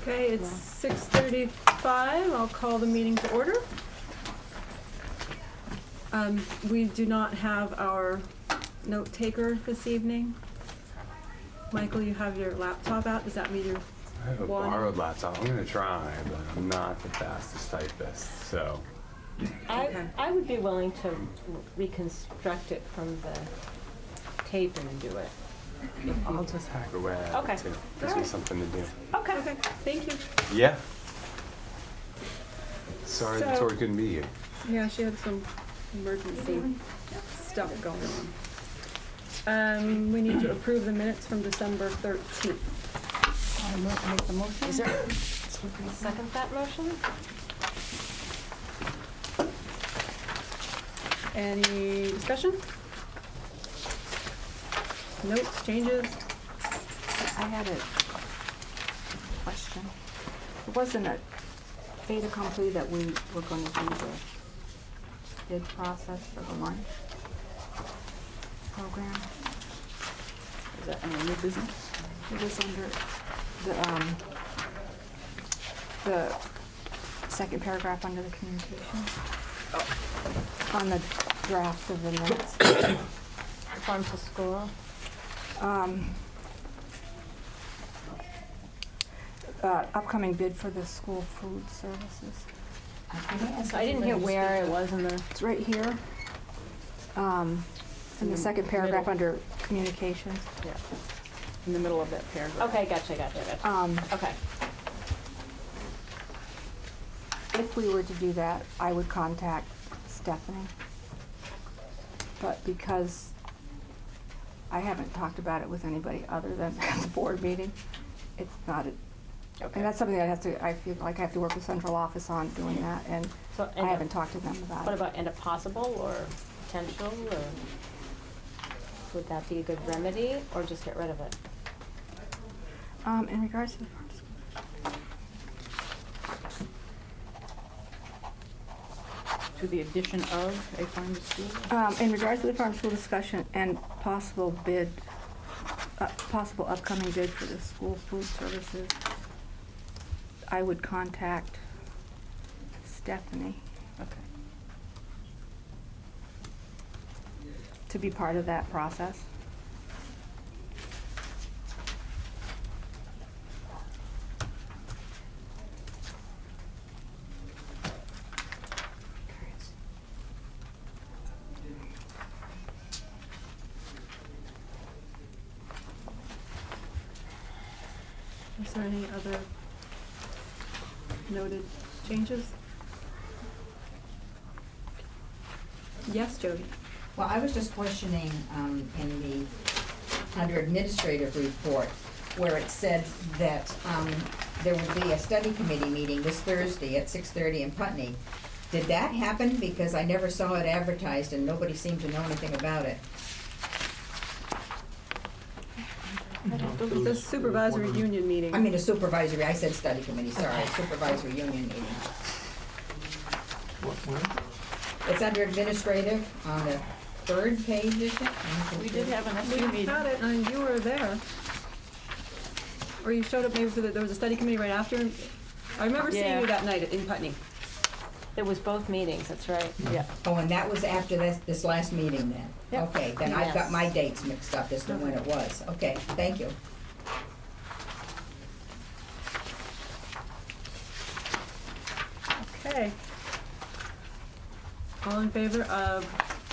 Okay, it's 6:35. I'll call the meeting to order. We do not have our note taker this evening. Michael, you have your laptop out. Does that mean you're I have a borrowed laptop. I'm gonna try, but I'm not the fastest typist, so. Okay. I would be willing to reconstruct it from the tape and do it. I'll just hack away at it Okay. too. Gives me Alright. something to do. Okay. Okay, thank you. Yeah. Sorry So- Tori couldn't be here. Yeah, she had some emergency stuff going on. We need to approve the minutes from December 13th. I make the motion. Is there, second that motion? Any discussion? Notes, changes? I had a question. It wasn't a fait accompli that we were going to do the bid process for the lunch program. Is that under new business? It was under the second paragraph under the communication. On the draft of the minutes. Farm to school? Upcoming bid for the school food services. I didn't hear where it was in the. It's right here. In the second paragraph under communications. Yeah. In the middle of that paragraph. Okay, gotcha. Okay. If we were to do that, I would contact Stephanie. But because I haven't talked about it with anybody other than at the board meeting, it's not, Okay. and that's something I feel like I have to work with central office on doing that, and So, I haven't talked to them about it. What about, and a possible or potential, or would that be a good remedy, or just get rid of it? In regards to the farm school. To the addition of a farm to school? In regards to the farm school discussion and possible bid, possible upcoming bid for the school food services, I would contact Stephanie Okay. to be part of that process. Is there any other noted changes? Yes, Jody? Well, I was just questioning in the, under administrative report, where it said that there would be a study committee meeting this Thursday at 6:30 in Putney. Did that happen? Because I never saw it advertised and nobody seemed to know anything about it. The supervisory union meeting. I mean, a supervisory, I said study committee, sorry, supervisory union meeting. It's under administrative on the third page, is it? We did have an We SU meeting. had it, and you were there. Or you showed up maybe for there was a study committee right after. I remember seeing Yeah. you that night in Putney. There was both meetings, that's right. Yeah. Oh, and that was after this last meeting then? Yep. Okay, then I've got Yes. my dates mixed up as to when it was. Okay, thank you. Okay. All in favor of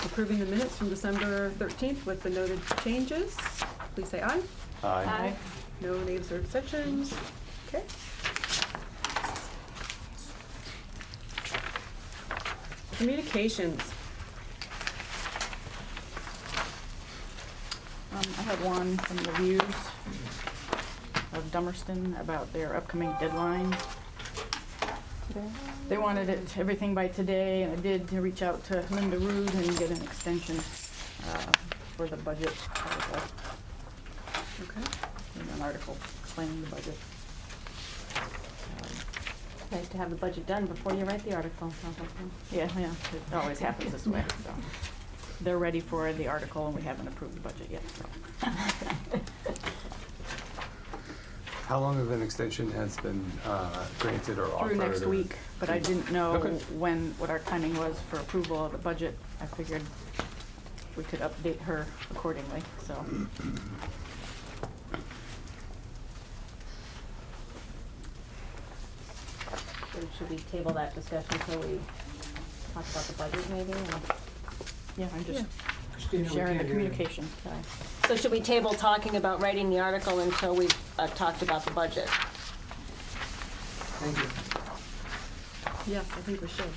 approving the minutes from December 13th with the noted changes, please say aye. Aye. No names or abstentions. Okay. Communications. I had one from the Reviews of Dummerston about their upcoming deadline. They wanted everything by today, and I did to reach out to Linda Rood and get an extension for the budget article, Okay. and an article explaining the budget. nice to have the budget done before you write the article. Yeah, it always happens this way, so. They're ready for the article and we haven't approved the budget yet, so. How long of an extension has been granted or offered? Through next or- week, but I didn't know Okay. what our timing was for approval of the budget. I figured we could update her accordingly, so. So should we table that discussion until we talk about the budget maybe? Yeah, I'm just Christina, we sharing the can't hear you. communication. So should we table talking about writing the article until we've talked about the budget? Thank you. Yes, I think we should.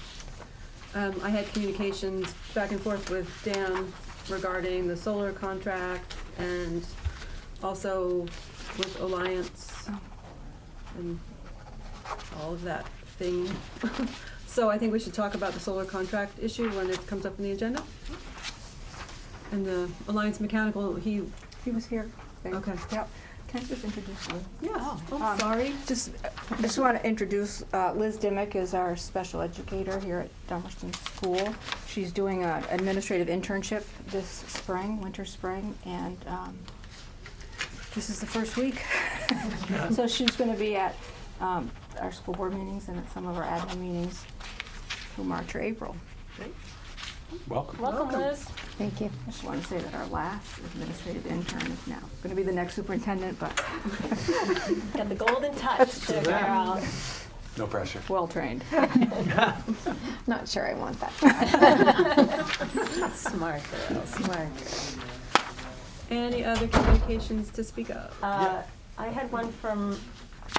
I had communications back and forth with Dan regarding the solar contract and also with Alliance and all of that thing. So I think we should talk about the solar contract issue when it comes up in the agenda. And the Alliance Mechanical, He was here. Okay. Yep. Can I just introduce you? yeah, oh, sorry. I just want to introduce Liz Dimick is our special educator here at Dummerston School. She's doing an administrative internship this spring, winter spring, and this is the first week. So she's going to be at our school board meetings and at some of our admin meetings through March or April. Welcome. Welcome, Liz. Thank you. I just want to say that our last administrative intern is now going to be the next superintendent, but Got the golden touch, there, girl. No pressure. well-trained. Not sure I want that. Smart girl, smart girl. Any other communications to speak of? I had one from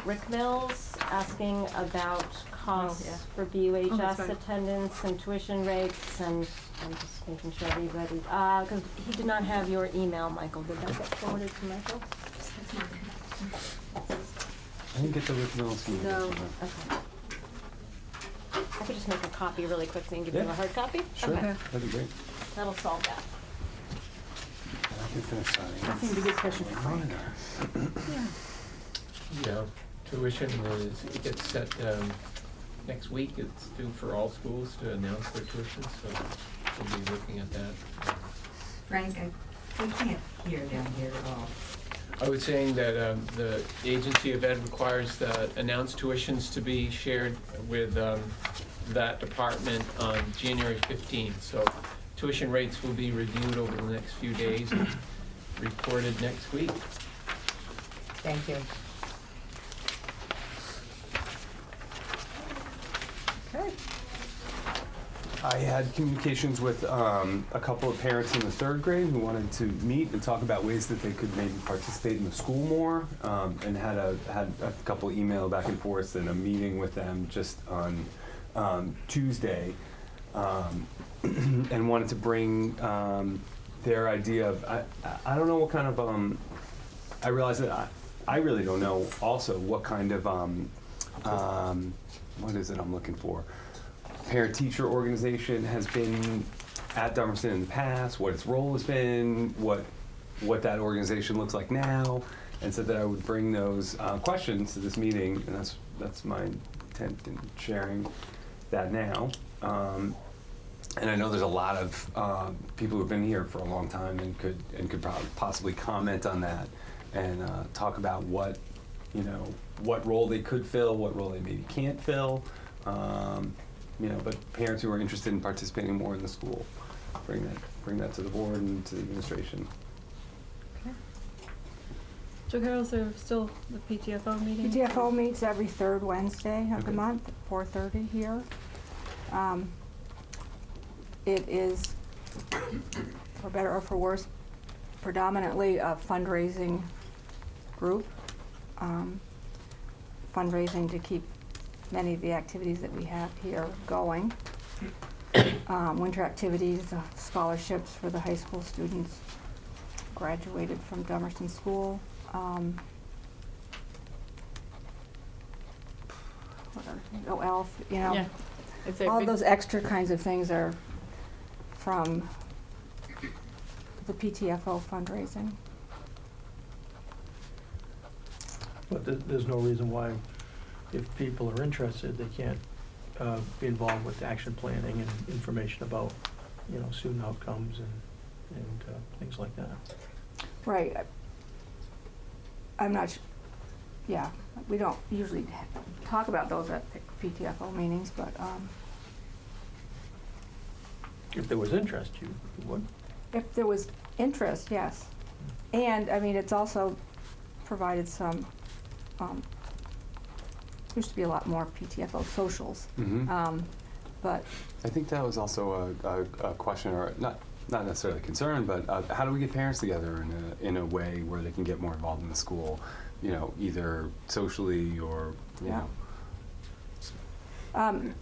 Rick Mills asking about costs yeah. for Oh, that's BUHS right. attendance and tuition rates, and I'm just making sure everybody, because he did not have your email, Michael. Did that get forwarded to Michael? I didn't get the Rick Mills email. No. Okay. I could just make a copy really quickly and give you Yeah. a hard copy? Sure, Okay, that'd be great. that'll solve that. I can finish signing. That seemed a good question for Frank. Yeah, tuition is, it gets set, next week, it's due for all schools to announce their tuition, so we'll be looking at that. Frank, we can't hear down here at all. I was saying that the Agency of Ed requires the announced tuitions to be shared with that department on January 15th. So tuition rates will be reviewed over the next few days and reported next week. Thank you. Okay. I had communications with a couple of parents in the third grade who wanted to meet and talk about ways that they could maybe participate in the school more, and had a couple email back and forth and a meeting with them just on Tuesday, and wanted to bring their idea of I don't know what kind of I realize that I really don't know also what kind of what is it I'm looking for? Parent-teacher organization has been at Dummerston in the past, what its role has been, what that organization looks like now, and said that I would bring those questions to this meeting, and that's my intent in sharing that now. And I know there's a lot of people who've been here for a long time and could probably possibly comment on that and talk about what role they could fill, what role they maybe can't fill. But parents who are interested in participating more in the school, bring that to the board and to the administration. Joe Carroll, is there still the PTFO meeting? PTFO meets every third Wednesday of the Okay. month, 4:30 here. It is, for better or for worse, predominantly a fundraising group. Fundraising to keep many of the activities that we have here going. Winter activities, scholarships for the high school students graduated from Dummerston School. What other things? Oh, ELF, Yeah. It's a all big- those extra kinds of things are from the PTFO fundraising. But there's no reason why if people are interested, they can't be involved with action planning and information about, you know, student outcomes and things like that. Right. I'm not yeah, we don't usually talk about those at PTFO meetings, but, If there was interest, you would. if there was interest, yes. And, I mean, it's also provided some, used to be a lot more PTFO socials. Mhm. But, I think that was also a question, or not necessarily a concern, but how do we get parents together in a way where they can get more involved in the school, you know, either socially or, you Yeah. know.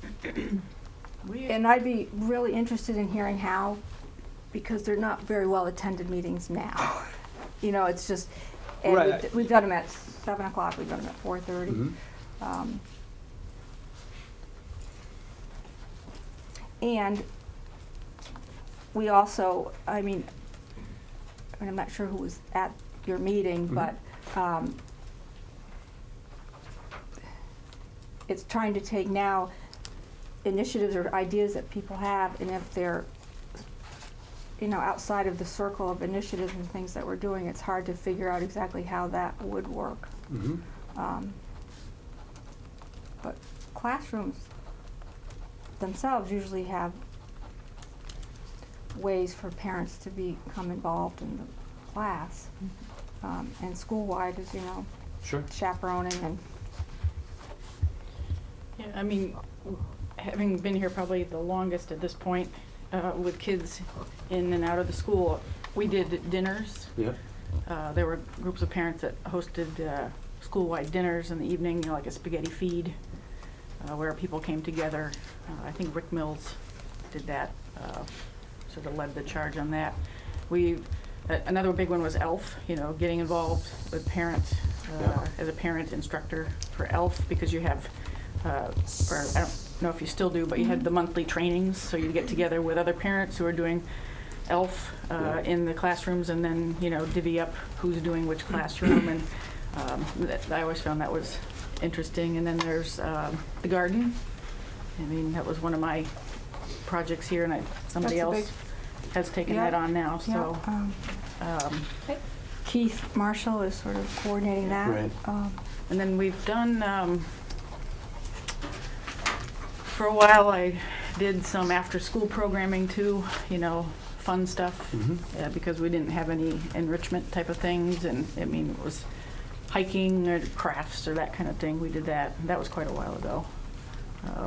And I'd be really interested in hearing how, because they're not very well-attended meetings now. You know, it's just, and Right. we've done them at 7 o'clock, we've done them at 4:30. Mhm. And we also, I mean, I'm not sure who was at your meeting, Mhm. but it's trying to take now initiatives or ideas that people have, and if they're, you know, outside of the circle of initiatives and things that we're doing, it's hard to figure out exactly how that would work. Mhm. But classrooms themselves usually have ways for parents to become involved in the class. And school-wide, as you know, Sure. chaperoning and, Yeah, I mean, having been here probably the longest at this point, with kids in and out of the school, we did dinners. Yeah. There were groups of parents that hosted school-wide dinners in the evening, you know, like a spaghetti feed, where people came together. I think Rick Mills did that, sort of led the charge on that. Another big one was ELF, you know, getting involved with parents, Yeah. as a parent instructor for ELF, because you have, or I don't know if you still do, but you had the monthly trainings, so you get together with other parents who are doing ELF Yeah. in the classrooms, and then, you know, divvy up who's doing which classroom, and I always found that was interesting. And then there's the garden. I mean, that was one of my projects here, and somebody That's a else has taken Yeah. that on now, so. yeah. Keith Marshall is sort of coordinating that. Right. And then we've done, for a while, I did some after-school programming too, you know, fun stuff, Mhm. because we didn't have any enrichment type of things, and, I mean, it was hiking or crafts or that kind of thing. We did that. That was quite a while ago,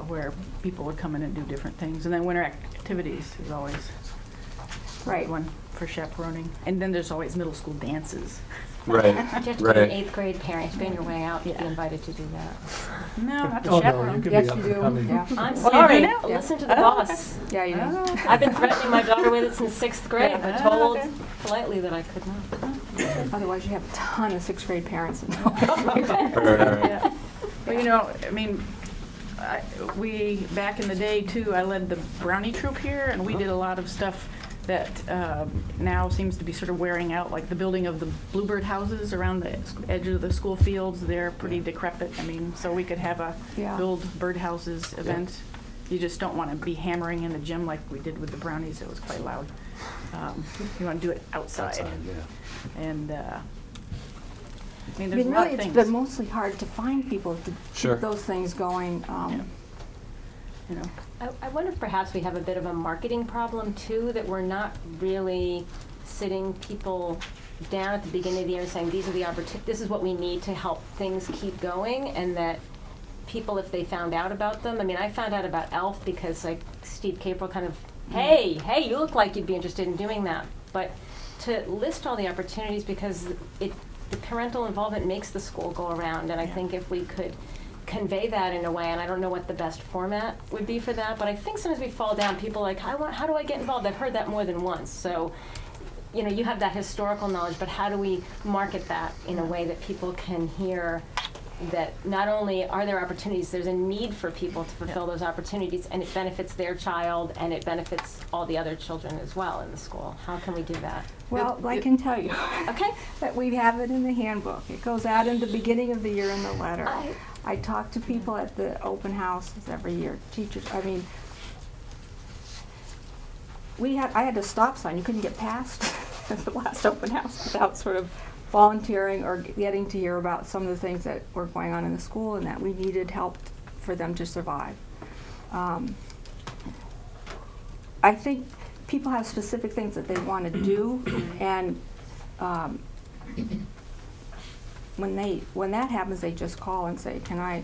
where people would come in and do different things. And then winter activities is always a Right. good one for chaperoning. And then there's always middle school dances. Right. You have to be an Right. 8th grade parent, spend your way out, you'd be Yeah. invited to do that. No, not the Oh, no, you chaperone. could Yes, be up you and do, coming. yeah. I'm Well, sorry, you do? listen to the Oh. boss. Yeah, you know. I've been threatening my daughter with it since 6th grade, but Oh, told okay. politely that I could not. Otherwise, you have a ton of 6th grade parents. Yeah. Well, you know, I mean, back in the day too, I led the Brownie Troop here, and we did a lot of stuff that now seems to be sort of wearing out, like the building of the bluebird houses around the edge of the school fields. They're pretty decrepit. I mean, so we could have a Yeah. build birdhouses event. You just don't want to be hammering in the gym like we did with the Brownies. It was quite loud. You want to do it outside. Yeah. And, I mean, I there's mean, a lot really, of it's things. been mostly hard to find people to Sure. keep those things going. You know. I wonder if perhaps we have a bit of a marketing problem too, that we're not really sitting people down at the beginning of the year and saying, these are the this is what we need to help things keep going, and that people, if they found out about them, I mean, I found out about ELF because like Steve Capel kind of, hey, you look like you'd be interested in doing that. But to list all the opportunities, because the parental involvement makes the school go around, and I think if we could convey that in a way, and I don't know what the best format would be for that, but I think sometimes we fall down, people are like, how do I get involved? I've heard that more than once. So, you know, you have that historical knowledge, but how do we market that in a way that people can hear that not only are there opportunities, there's a need for people to fulfill those opportunities, and it benefits their child, and it benefits all the other children as well in the school. How can we do that? Well, I can tell you Okay. that we have it in the handbook. It goes out in the beginning of the year in the letter. I talk to people at the open houses every year, teachers, I mean, I had a stop sign, you couldn't get past at the last open house without sort of volunteering or getting to hear about some of the things that were going on in the school and that we needed help for them to survive. I think people have specific things that they want to do, and when that happens, they just call and say, can I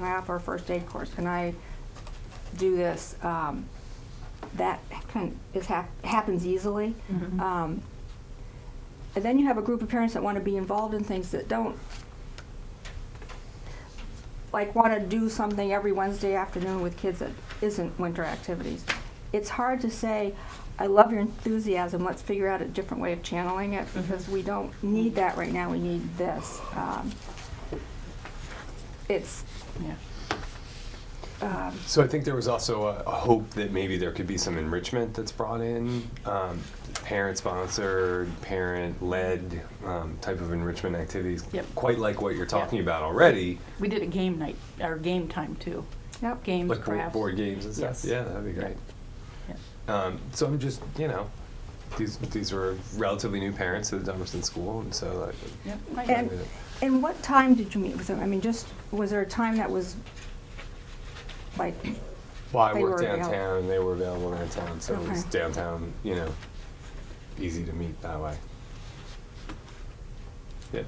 offer a first aid course? Can I do this? That happens easily. Mhm. And then you have a group of parents that want to be involved in things that don't, like want to do something every Wednesday afternoon with kids that isn't winter activities. It's hard to say, I love your enthusiasm, let's figure out a different way of channeling it, because we don't need that right now, we need this. It's, Yeah. So I think there was also a hope that maybe there could be some enrichment that's brought in, parent-sponsored, parent-led type of enrichment activities. Yep. Quite like what you're talking about already, We did a game night, or game time too. yep. Games, like crafts. board games and stuff. Yes. Yeah, that'd be great. Yeah. So I'm just, these were relatively new parents at the Dummerston School, and so Yep. And, and what time did you meet with them? I mean, was there a time that was like, well, I they worked were available. downtown and they were available downtown, so it was Okay. downtown, easy to meet that way. Yeah.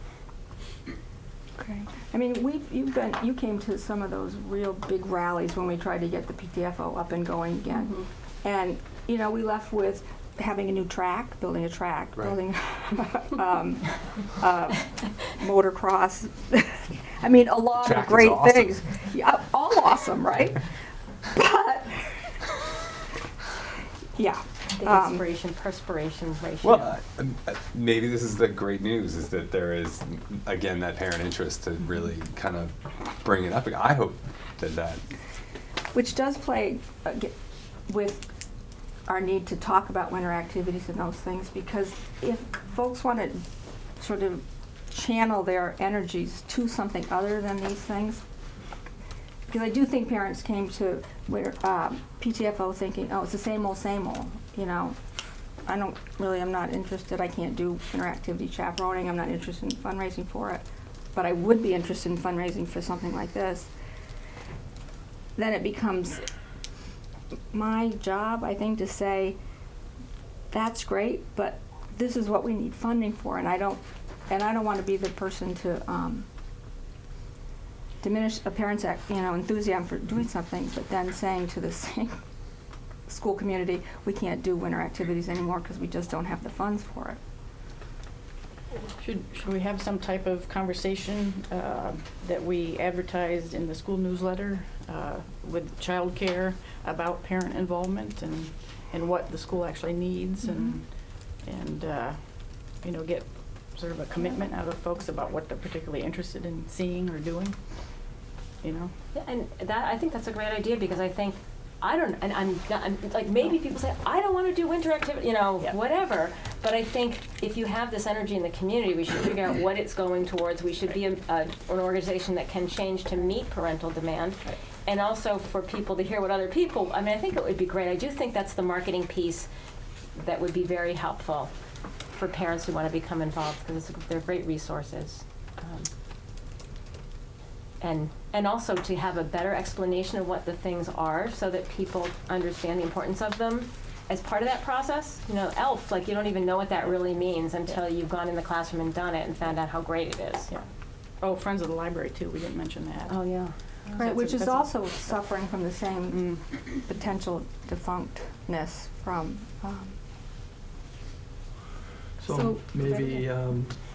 okay. I mean, you came to some of those real big rallies when we tried to get the PTFO up and going again. Mm-hmm. And, we left with having a new track, building a track, Right. building motocross. I mean, a lot Track of is great awesome. things. Yeah, all awesome, right? But, yeah. The inspiration, perspiration ratio. Well, maybe this is the great news, is that there is, again, that parent interest to really kind of bring it up. I hope that Which does play with our need to talk about winter activities and those things, because if folks want to sort of channel their energies to something other than these things, because I do think parents came to PTFO thinking, oh, it's the same old, I'm not interested, I can't do interactivity chaperoning, I'm not interested in fundraising for it, but I would be interested in fundraising for something like this. Then it becomes my job, I think, to say, that's great, but this is what we need funding for, and I don't want to be the person to diminish a parent's enthusiasm for doing something, but then saying to the same school community, we can't do winter activities anymore because we just don't have the funds for it. Should we have some type of conversation that we advertised in the school newsletter with childcare about parent involvement and what the school actually needs, and get sort of a commitment out of folks about what they're particularly interested in seeing or doing, Yeah, and I think that's a great idea, because I think, I'm like, maybe people say, I don't want to do winter activity, Yeah. whatever. But I think if you have this energy in the community, we should figure out what it's going towards. We should be an organization that can change to meet parental demand. Right. And also for people to hear what other people, I think it would be great. I do think that's the marketing piece that would be very helpful for parents who want to become involved, because they're great resources. And also to have a better explanation of what the things are, so that people understand the importance of them as part of that process. ELF, you don't even know what that really means until you've gone in the classroom and done it and found out how great it is. Yeah. Oh, Friends of the Library too, we didn't mention that. Oh, yeah. Right, which is that's a- also suffering from the same potential defunctness from, So So- maybe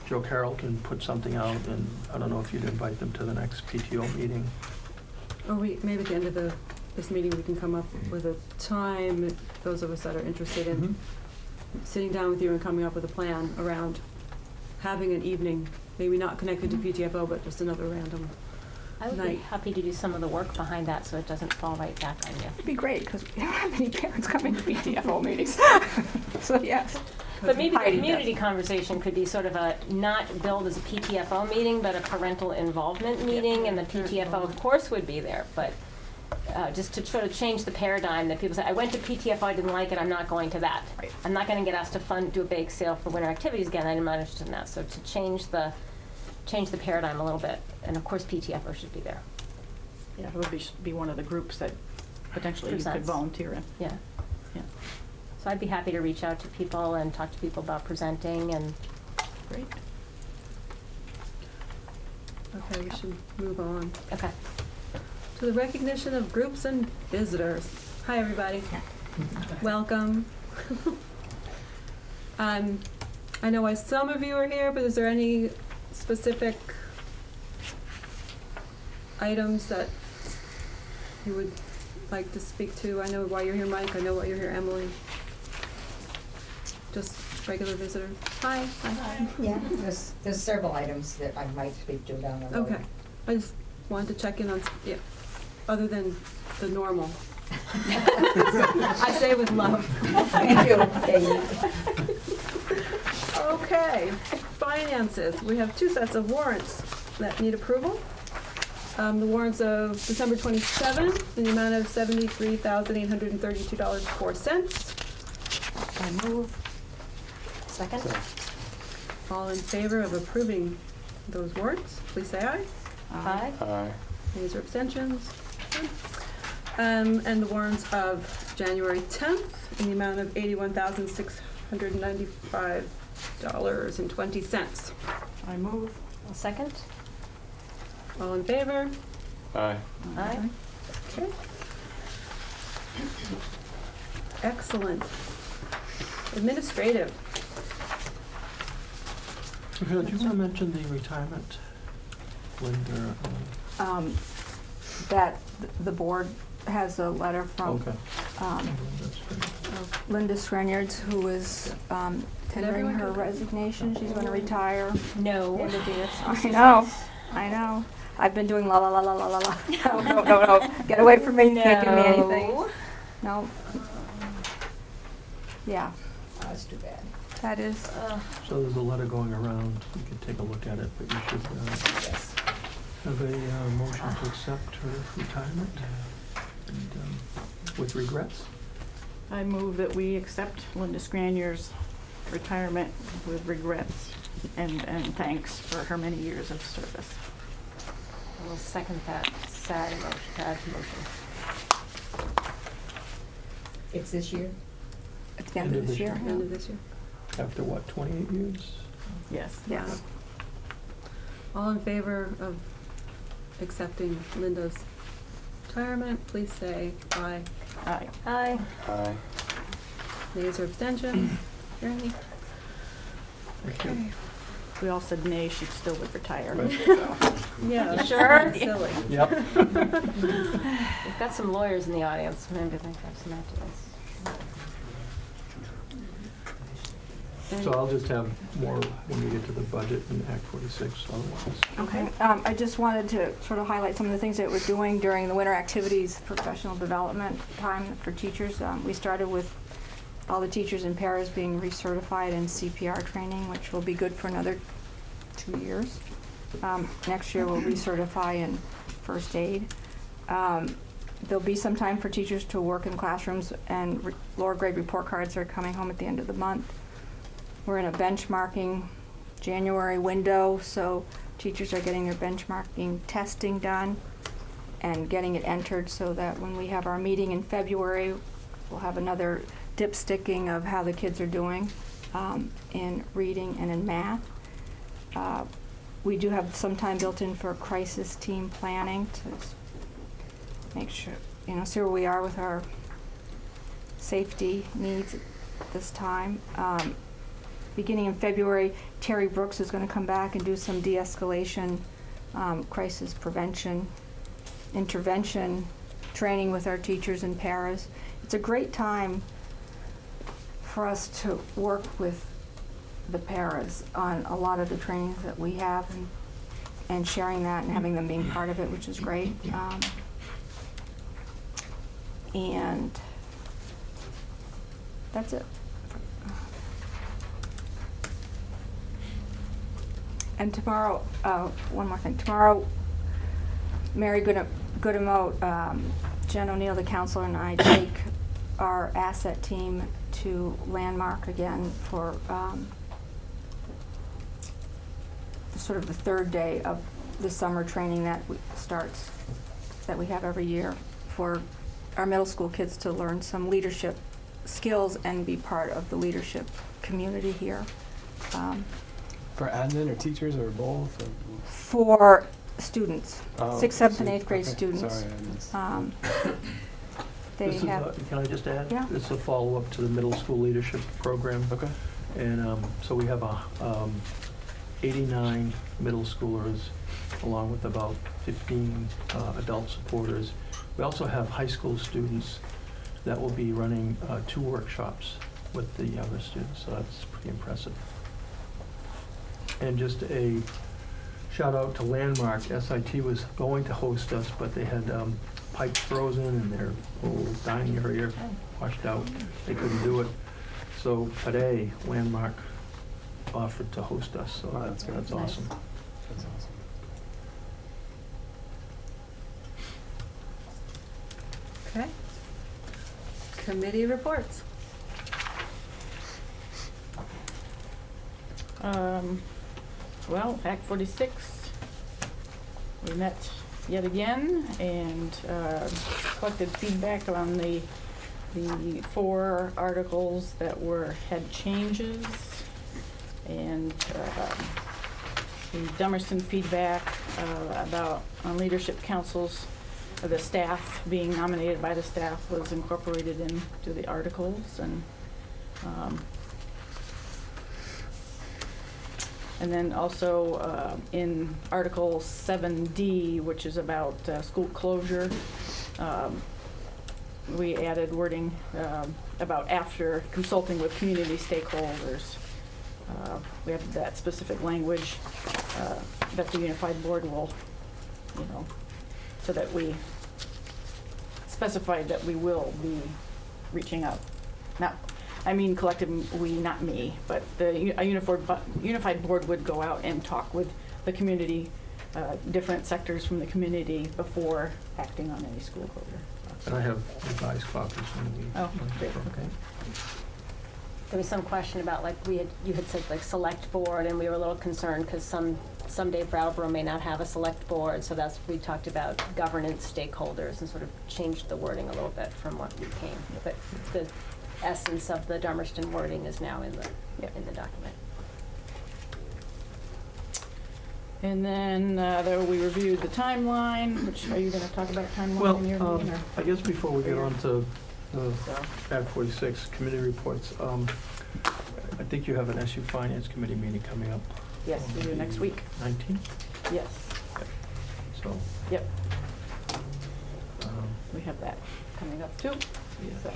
Joe Carroll can put something out, and I don't know if you'd invite them to the next PTO meeting. Or maybe at the end of this meeting, we can come up with a time, those of us that are interested in sitting down with you and coming up with a plan around having an evening, maybe not connected to PTFO, but just another random I would be night. happy to do some of the work behind that, so it doesn't fall right back on you. it'd be great, because we don't have any parents coming to PTFO meetings. So, yes. But maybe the Heidi community does. conversation could be sort of a, not billed as a PTFO meeting, but a parental involvement meeting, and the PTFO, of course, would be there, but just to sort of change the paradigm that people say, I went to PTFO, I didn't like it, I'm not going to that. Right. I'm not gonna get asked to do a bake sale for winter activities again, I'm not interested in that. So to change the paradigm a little bit, and of course PTFO should be there. Yeah, it would be one of the groups that potentially you could Presents. volunteer in. Yeah. Yeah. So I'd be happy to reach out to people and talk to people about presenting and. Great. Okay, we should move on. Okay. To the recognition of groups and visitors. Hi, everybody. Welcome. I know why some of you are here, but is there any specific items that you would like to speak to? I know why you're here, Mike. I know why you're here, Emily. Just regular visitors. Hi. Hi. Yeah, there's several items that I might speak to down the road. Okay. I just wanted to check in on, yeah, other than the normal. I say with love. Thank you, Katie. Okay, finances. We have two sets of warrants that need approval. The warrants of December 27th in the amount of $73,832.04. I move. Second? All in favor of approving those warrants, please say aye. Aye. Aye. Any abstentions? And the warrants of January 10th in the amount of $81,695.20. I move. A second? All in favor? Aye. Aye. Okay. Excellent. Administrative. Michelle, do you want to mention the retirement? Linda, That the board has a letter from okay. That's good. Linda Srenyards, who is tendering everyone her go? resignation. She's going to retire. No. End of the year. I know. I've been doing la la la la la la la. No. Get away from me. Can't give me anything. No. Yeah, That's too bad. that is. So there's a letter going around. You can take a look at it, but you should Yes. have a motion to accept her retirement and with regrets. I move that we accept Linda Scranier's retirement with regrets and thanks for her many years of service. I will second that sad motion. It's this year? At the end of this year. End of this year. After what, 28 years? Yes. Yes. All in favor of accepting Linda's retirement, please say aye. Aye. Aye. Aye. Nays or abstentions? Hearing? Thank you. Okay. If we all said nay, she still would retire. Right. Yeah. You that's sure? Silly. Yep. We've got some lawyers in the audience, maybe think there's some activists. So I'll just have more when we get to the budget and Act 46 otherwise. Okay. I just wanted to sort of highlight some of the things that we're doing during the winter activities, professional development time for teachers. We started with all the teachers in Paris being recertified in CPR training, which will be good for another 2 years. Next year, we'll recertify in first aid. There'll be some time for teachers to work in classrooms, and lower grade report cards are coming home at the end of the month. We're in a benchmarking January window, so teachers are getting their benchmarking testing done and getting it entered so that when we have our meeting in February, we'll have another dipsticking of how the kids are doing in reading and in math. We do have some time built in for crisis team planning to make sure, see where we are with our safety needs at this time. Beginning in February, Terry Brooks is going to come back and do some de-escalation, crisis prevention, intervention training with our teachers in Paris. It's a great time for us to work with the Paras on a lot of the trainings that we have and sharing that and having them being part of it, which is great. And that's it. And tomorrow, one more thing. Tomorrow, Mary Goodemote, Jen O'Neill, the counselor, and I take our asset team to Landmark again for sort of the third day of the summer training that we have every year for our middle school kids to learn some leadership skills and be part of the leadership community here. For admin or teachers or both? Or? For students, Oh, 6th, 7th, and 8th grade okay. students. Sorry, I missed. They This is, have, can I just add? Yeah. This is a follow-up to the middle school leadership program. Okay. And so we have 89 middle schoolers, along with about 15 adult supporters. We also have high school students that will be running 2 workshops with the younger students, so that's pretty impressive. And just a shout out to Landmark. SIT was going to host us, but they had pipes frozen and their whole dining area washed out. They couldn't do it. So today, Landmark offered to host us, so Wow, that's good. that's Nice. awesome. That's awesome. Okay. Committee reports. Well, Act 46, we met yet again and collected feedback on the 4 articles that had changes, and the Dummerston feedback on leadership councils, the staff being nominated by the staff was incorporated into the articles, and then also in Article 7D, which is about school closure, we added wording about after consulting with community stakeholders. We have that specific language that the unified board will, so that we specified that we will be reaching out. I mean collective we, not me, but a unified board would go out and talk with the community, different sectors from the community before acting on any school closure. And I have revised copies when we. Oh, great, okay. There was some question about, like, you had said, like, select board, and we were a little concerned because someday Brattleboro may not have a select board, so we talked about governance stakeholders and sort of changed the wording a little bit from what we came. But the essence of the Dummerston wording is now in the document. And then we reviewed the timeline, which, are you going to talk about timeline Well, in your meeting? Or? I guess before we get on to So, Act 46 committee reports, I think you have an SU Finance Committee meeting coming up. yes, we do on next the week. 19th, Yes, so. yep, um, we have that coming up too. So,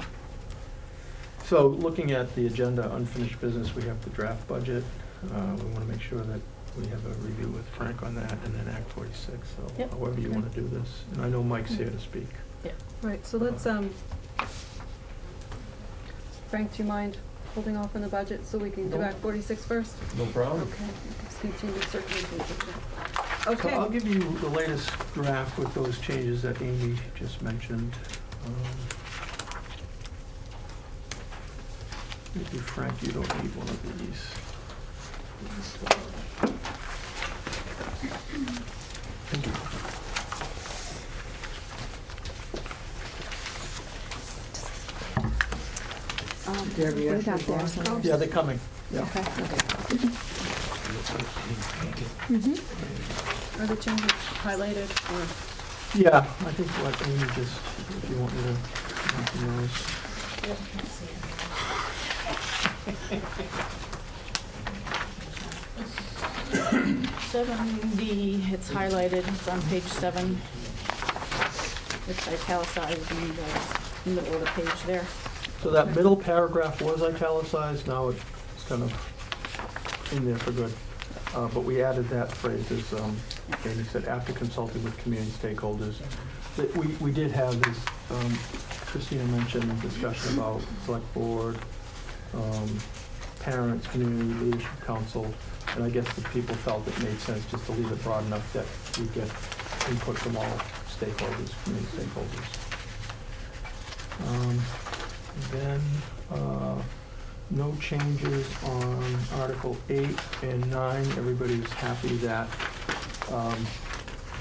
So looking at the agenda, unfinished business, we have the draft budget. We want to make sure that we have a review with Frank on that, and then Act 46, so Yep. however you want to do this. And I know Mike's here to speak. Right, so let's, Frank, do you mind holding off on the budget so we can do No. Act 46 first? No problem. Okay, just continue circulating. So Okay. I'll give you the latest draft with those changes that Amy just mentioned. Maybe Frank, you don't need one of these. Thank you. We got theirs. Yeah, they're coming. Yeah. Okay. Are the changes highlighted or? Yeah, I think let Amy just, if you want me to mention those. 7D, it's highlighted, it's on page 7. It's italicized in the middle of the page there. So that middle paragraph was italicized, now it's kind of in there for good. But we added that phrase, as Amy said, after consulting with community stakeholders. But we did have this, Christina mentioned, discussion about select board, parents, community leadership council. And I guess the people felt it made sense just to leave it broad enough that we get input from all stakeholders, community stakeholders. Then, no changes on Article 8 and 9. Everybody's happy that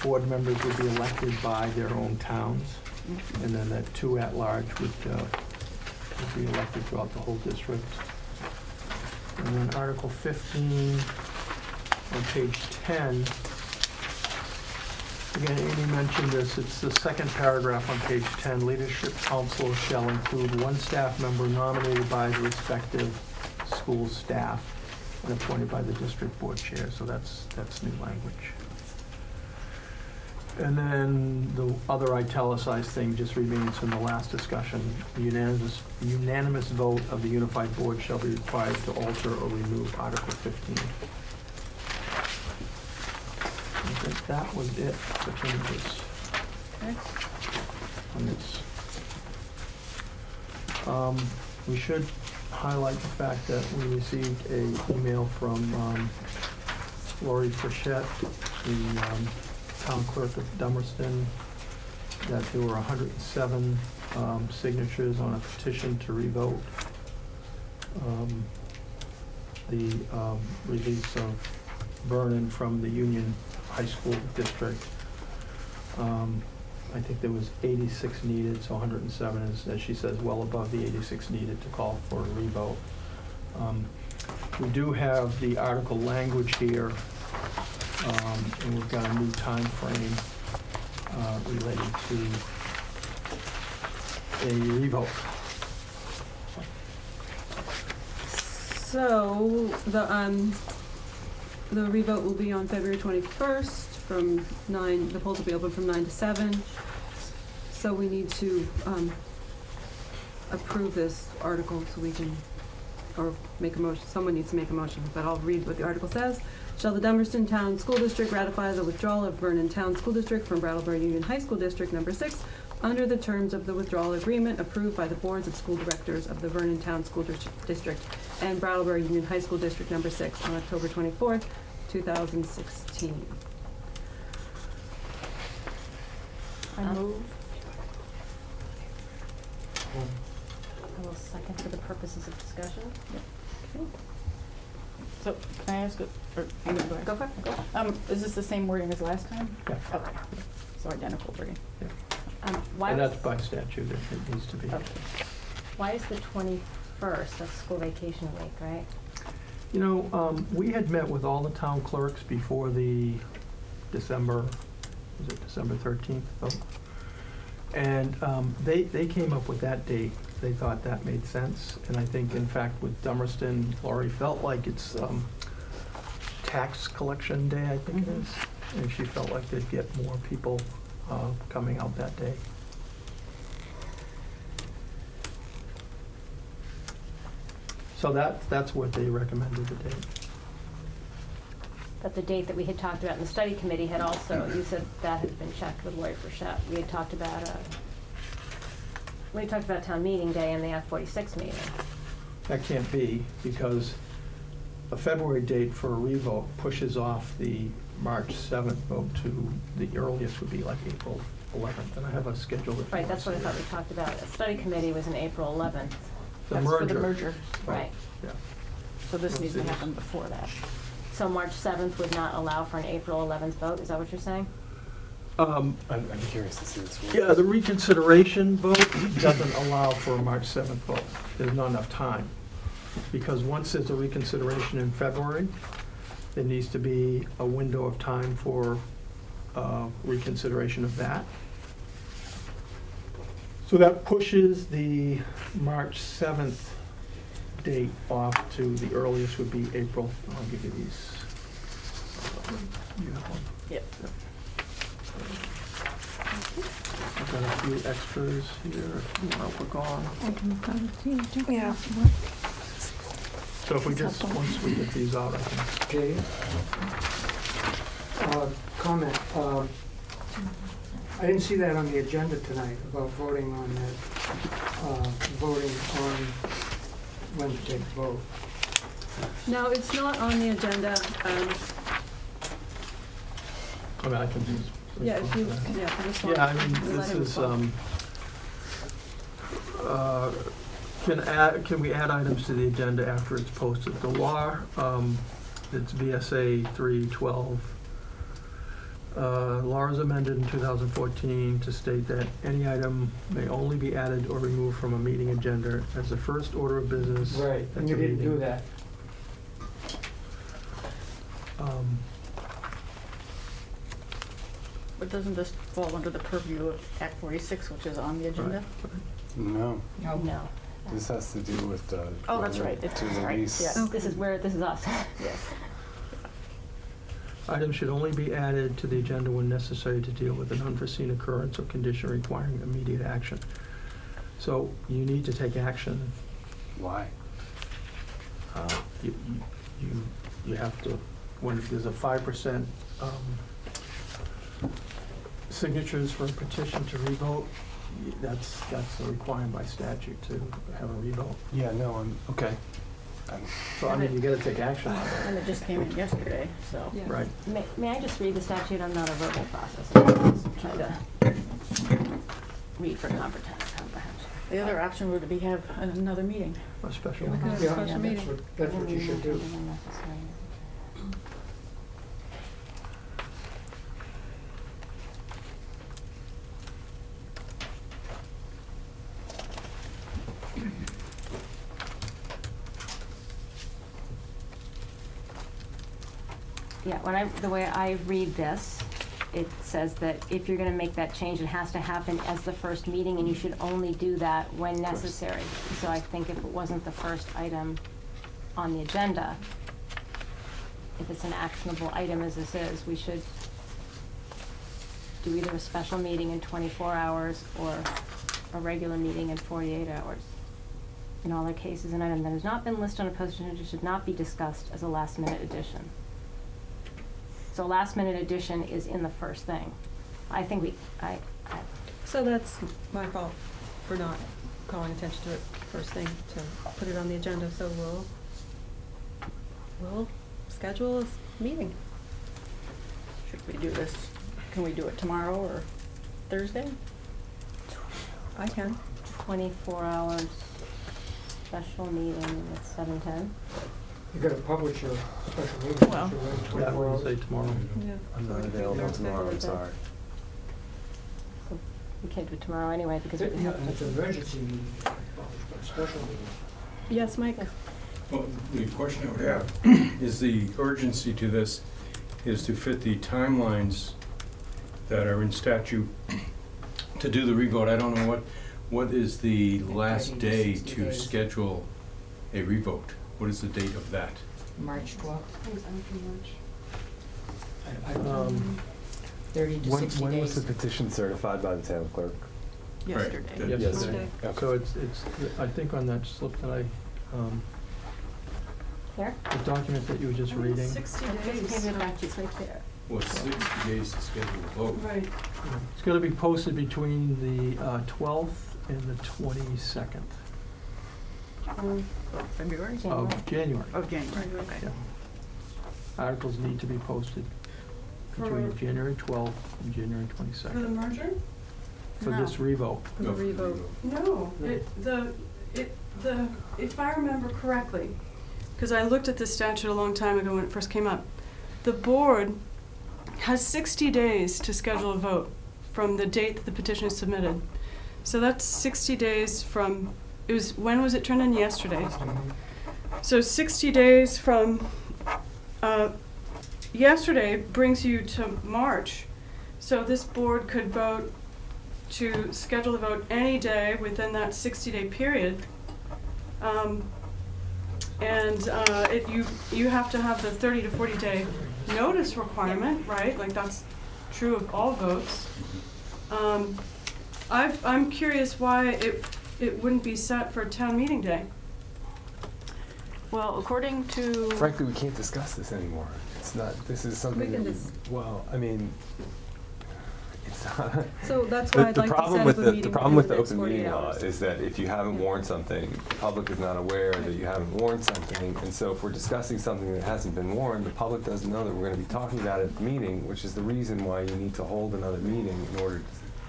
board members would be elected by their own towns, and then that 2 at-large would be elected throughout the whole district. And then Article 15 on page 10. Again, Amy mentioned this, it's the second paragraph on page 10. Leadership council shall include 1 staff member nominated by the respective school staff and appointed by the district board chair, so that's new language. And then the other italicized thing just remains from the last discussion. The unanimous vote of the unified board shall be required to alter or remove Article 15. I think that was it for changes on this. We should highlight the fact that we received an email from Lori Frechette, the town clerk of Dummerston, that there were 107 signatures on a petition to revote the release of Vernon from the Union High School District. I think there was 86 needed, so 107 is, as she says, well above the 86 needed to call for a revote. We do have the article language here, and we've got a new time frame related to a revote. So, the revote will be on February 21st from 9, the polls will be open from 9 to 7. So we need to approve this article so we can, or make a motion, someone needs to make a motion, but I'll read what the article says. Shall the Dummerston Town School District ratify the withdrawal of Vernon Town School District from Brattleboro Union High School District Number 6 under the terms of the withdrawal agreement approved by the boards of school directors of the Vernon Town School District and Brattleboro Union High School District Number 6 on October 24th, 2016. I move. I will second for the purposes of discussion. So, can I ask, or, you gonna go ahead? Go for it, go. Is this the same wording as last time? Yeah. Okay, so identical wording. Why And was, that's by statute, it needs to be. Okay. why is the 21st, that's school vacation week, right? You know, we had met with all the town clerks before the December 13th vote? And they came up with that date. They thought that made sense. And I think, in fact, with Dummerston, Lori felt like it's tax collection day, I think it is. And she felt like they'd get more people coming out that day. So that's what they recommended the date. But the date that we had talked about in the study committee had also, you said that had been checked with Lori Frechette. We had talked about town meeting day and the Act 46 meeting. That can't be, because a February date for a revote pushes off the March 7th vote to, the earliest would be like April 11th, and I have a schedule. if you Right, want that's to what I see thought it. we talked about. The study committee was in April 11th. The That's for the merger. merger. Right. Yeah. So this Let's needs see to this. happen before that. So March 7th would not allow for an April 11th vote, is that what you're saying? I'm curious to see this. Yeah, the reconsideration vote doesn't allow for a March 7th vote. There's not enough time. Because once there's a reconsideration in February, there needs to be a window of time for reconsideration of that. So that pushes the March 7th date off to, the earliest would be April. I'll give you these. You have one? Yep. I've got a few extras here if you want to look on. I can look on it too. Yeah. So if we just, once we get these out, I can. Okay. Comment. I didn't see that on the agenda tonight about voting on that, voting on when to take the vote. No, it's not on the agenda. I mean, I can just. Yeah, if you, respond to that. yeah, if you just want. Yeah, I mean, let this him is, respond. can we add items to the agenda after it's posted? The law, it's VSA 312. Law is amended in 2014 to state that any item may only be added or removed from a meeting agenda as the first order of business. Right, at and you the didn't do meeting. that. But doesn't this fall under the purview of Act 46, which is on the agenda? No, No. this has to do with, Oh, that's whether right. It's to right. release. Yes. This is us. Yes. Items should only be added to the agenda when necessary to deal with an unforeseen occurrence or condition requiring immediate action. So you need to take action. Why? You have to, when there's a 5% signatures for a petition to revote, that's a requirement by statute to have a revote. Yeah, no, okay. So I mean, you gotta take action on it. And it just came in yesterday, so. Yeah. Right. May I just read the statute? I'm not a verbal processor. I'm just trying to read for comprehension. The other option would be have another meeting. A special We one. could have a Yeah, special meeting. that's what you should do. Yeah, the way I read this, it says that if you're gonna make that change, it has to happen as the first meeting, and you should only do that when necessary. So I think if it wasn't the first item on the agenda, if it's an actionable item as this is, we should do either a special meeting in 24 hours or a regular meeting in 48 hours. In all other cases, an item that has not been listed on a posted agenda should not be discussed as a last-minute addition. So last-minute addition is in the first thing. I think So that's my fault for not calling attention to it first thing, to put it on the agenda, so we'll schedule a meeting. Should we do this, can we do it tomorrow or Thursday? I can. 24 hours special meeting at 7:10. You gotta publish your special meeting. Well, don't you, right? Yeah, 24 what hours. do you say tomorrow? Yeah. I'm not available tomorrow, I'm sorry. So we can't do it tomorrow anyway because we Yeah, have and it's to. an emergency meeting, you can publish, but a special meeting. Yes, Mike? Well, the question I would have is the urgency to this is to fit the timelines that are in statute to do the revote. I don't know what is the last 30 to day 60 to days. schedule a revote? What is the date of that? March 12th, I don't know. 30 to 60 When was days. the petition certified by the town clerk? Yesterday. Right. Yes. Yesterday. Monday. So it's, I think on that slip that Here? the document that you were just reading, 60 Just days. hand it back to you, it's right there. Well, 60 days to schedule a vote. Right. it's gonna be posted between the 12th and the 22nd February? of January. Of January, okay. Yeah. Articles need to be posted For- between January 12th and January For the 22nd merger? for this revote. For the revote. No, if I remember correctly, because I looked at this statute a long time ago when it first came up, the board has 60 days to schedule a vote from the date that the petition is submitted. So that's 60 days from, when was it turned in? Yesterday. So 60 days from yesterday brings you to March. So this board could vote to schedule the vote any day within that 60-day period. You have to have the 30 to 40-day notice requirement, right? Like that's true of all votes. I'm curious why it wouldn't be set for town meeting day. Well, according to. Frankly, we can't discuss this anymore. It's not, this is something can that just- well, I mean, It's not. So that's why I'd like to set up a meeting The problem with the within open the next meeting 48 law hours. is that if you haven't warned something, the public is not aware that you haven't warned something. And so if we're discussing something that hasn't been warned, the public doesn't know that we're gonna be talking about it at the meeting, which is the reason why you need to hold another meeting in order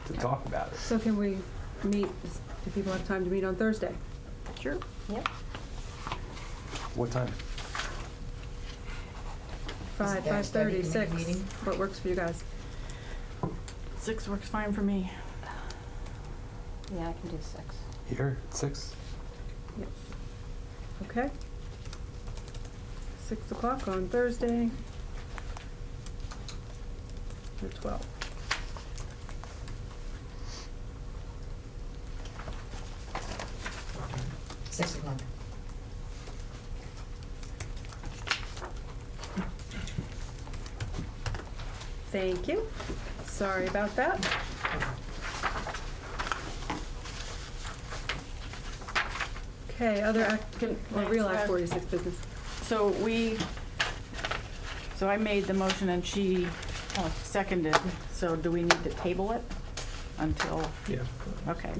to talk about it. So can we meet, do people have time to meet on Thursday? Sure. Yep. What time? 5, there a study 5:30, committee 6, meeting? what works for you guys? 6 works fine for me. Yeah, I can do 6. Here, at 6? Okay. 6 o'clock on Thursday. The 12th. Six o'clock. Thank you. Sorry about that. Okay, other or real Act 46 business. So I made the motion and she seconded, so do we need to table it until, Yeah. okay.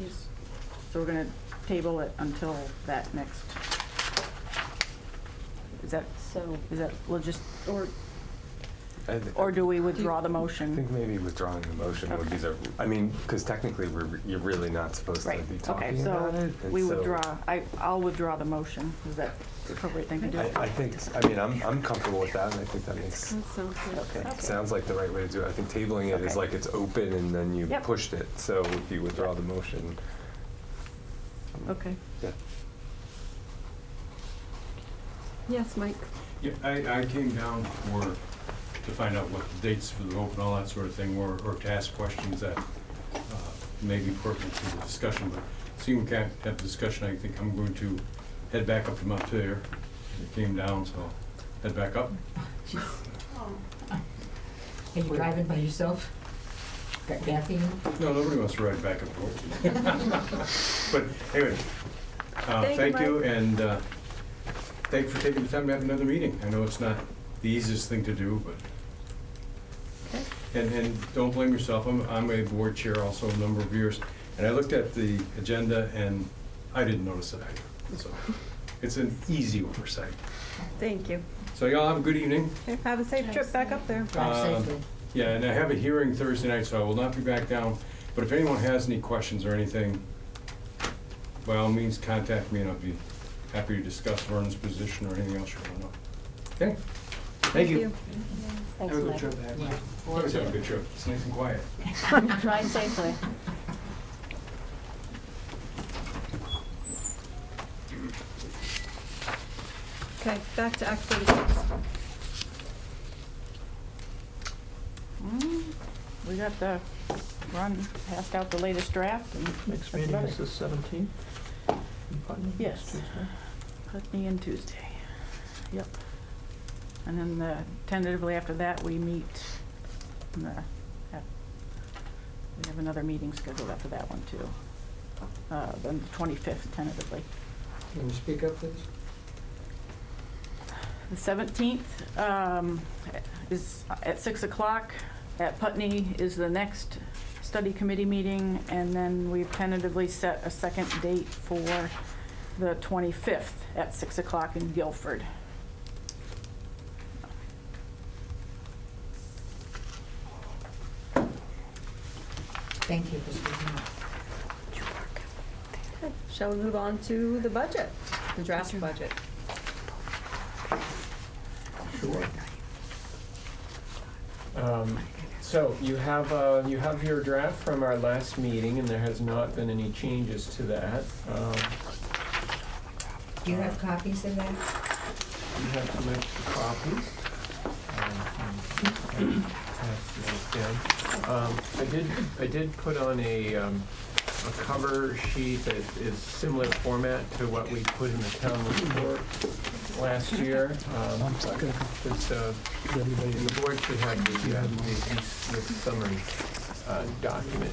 So we're gonna table it until that next, is that, we'll just, or do we withdraw the I motion? think maybe withdrawing the motion would be the, I mean, because technically you're really not supposed to Right, be okay, talking about it. so and we so- withdraw, I'll withdraw the motion, is that the appropriate thing to do? I think, I mean, I'm comfortable with that, and I think that makes, That sounds good. Okay. sounds like the right way to do it. I think tabling it is Okay. like it's open and then you Yep. pushed it. So if you withdraw the motion. Okay. Yeah. Yes, Mike? Yeah, I came down to find out what the dates for the vote and all that sort of thing were, or to ask questions that may be pertinent to the discussion. But seeing we can't have the discussion, I think I'm going to head back up to Montpelier. It came down, so I'll head back up. Are you driving by yourself? Got caffeine? No, nobody wants to ride back and forth. But anyway, thank you, and thank you for taking the time to have another meeting. I know it's not the easiest thing to do, but. And don't blame yourself, I'm a board chair also a number of years, and I looked at the agenda and I didn't notice it either. So it's an easy oversight. Thank you. So y'all have a good evening. Okay, have a safe trip back up there. Drive safely. Yeah, and I have a hearing Thursday night, so I will not be back down. But if anyone has any questions or anything, by all means, contact me and I'll be happy to discuss Vernon's position or anything else you want to know. Okay? Thank you. Thanks, Have a good Mike. trip back. Yeah. Always have a good trip. It's nice and quiet. Drive safely. Okay, back to Act 46. We got passed out the latest draft and Next that's meeting about is the it. 17th? in Putney, Yes. Tuesday. Putney and Tuesday. Yep. And then tentatively after that, we meet, we have another meeting scheduled after that one too. Then the 25th tentatively. Can you speak up, please? The 17th is at 6 o'clock. At Putney is the next study committee meeting, and then we've tentatively set a second date for the 25th at 6 o'clock in Guilford. Thank you for speaking up. Okay, shall we move on to the budget, the draft budget? Sure. So you have your draft from our last meeting, and there has not been any changes to that. Do you have copies of that? We have some extra copies. I did put on a cover sheet that is similar format to what we put in the town report last year. The board should have the summary document.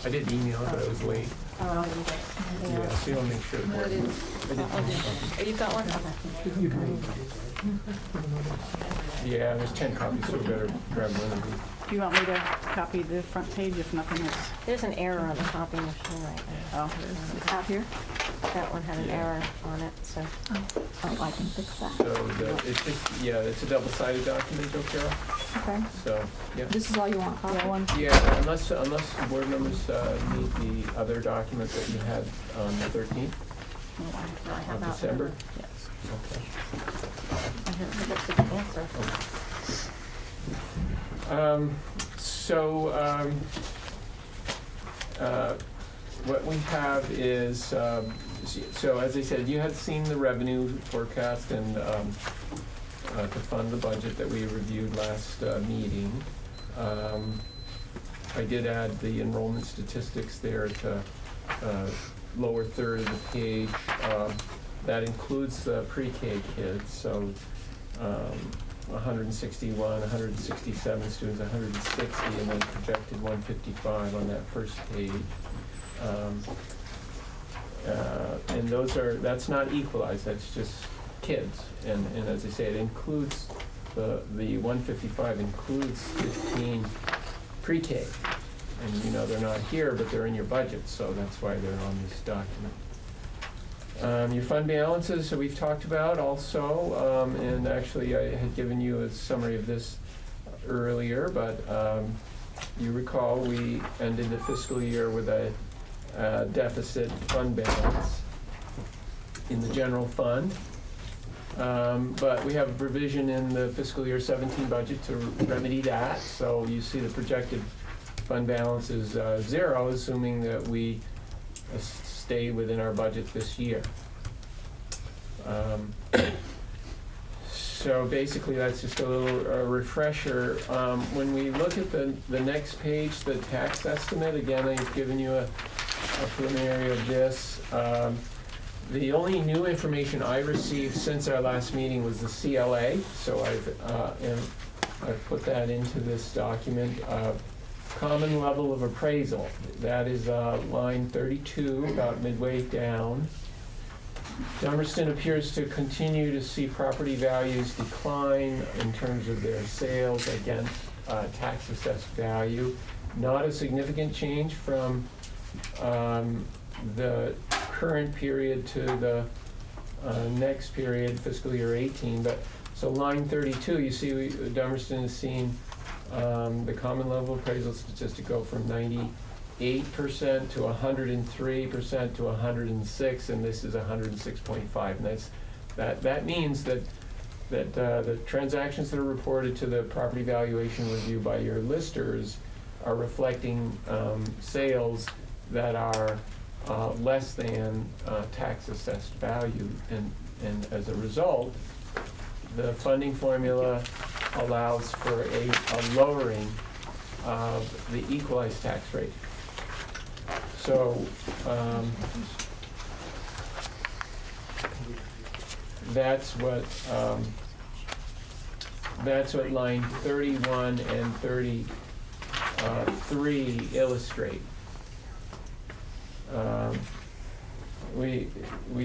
I did email it, but I was late. Yeah, so you'll make sure. No, I didn't. Oh, you've got one? You can read it. Yeah, there's 10 copies, so we better grab one of these. Do you want me to copy the front page if nothing is? There's an error on the copy machine right now. Oh, Out here? That one had an error on it, so. Oh, I can fix that. So it's just, yeah, it's a double-sided document, Joe Carroll. Okay. So, yeah. This is all you want, yeah, one. Yeah, unless board members need the other document that you had on the 13th No, I have of that. December. Yes. Okay. I didn't look at the answer. What we have is, so as I said, you had seen the revenue forecast and to fund the budget that we reviewed last meeting. I did add the enrollment statistics there to lower third of the page. That includes the pre-K kids, so 161, 167 students, 160, and then projected 155 on that first page. And that's not equalized, that's just kids. And as I say, it includes, the 155 includes 15 pre-K. And you know they're not here, but they're in your budget, so that's why they're on this document. Your fund balances, so we've talked about also, and actually I had given you a summary of this earlier, but you recall we ended the fiscal year with a deficit fund balance in the general fund. But we have a provision in the fiscal year 17 budget to remedy that, so you see the projected fund balance is 0, assuming that we stay within our budget this year. So basically that's just a little refresher. When we look at the next page, the tax estimate, again, I've given you a preliminary of this. The only new information I received since our last meeting was the CLA, so I've put that into this document. Common level of appraisal, that is line 32, about midway down. Dummerston appears to continue to see property values decline in terms of their sales against tax assessed value. Not a significant change from the current period to the next period, fiscal year 18. But so line 32, you see Dummerston is seeing the common level appraisal statistic go from 98% to 103% to 106, and this is 106.5. And that means that the transactions that are reported to the property valuation review by your listers are reflecting sales that are less than tax assessed value, and as a result, the funding formula allows for a lowering of the equalized tax rate. So that's what line 31 and 33 illustrate. We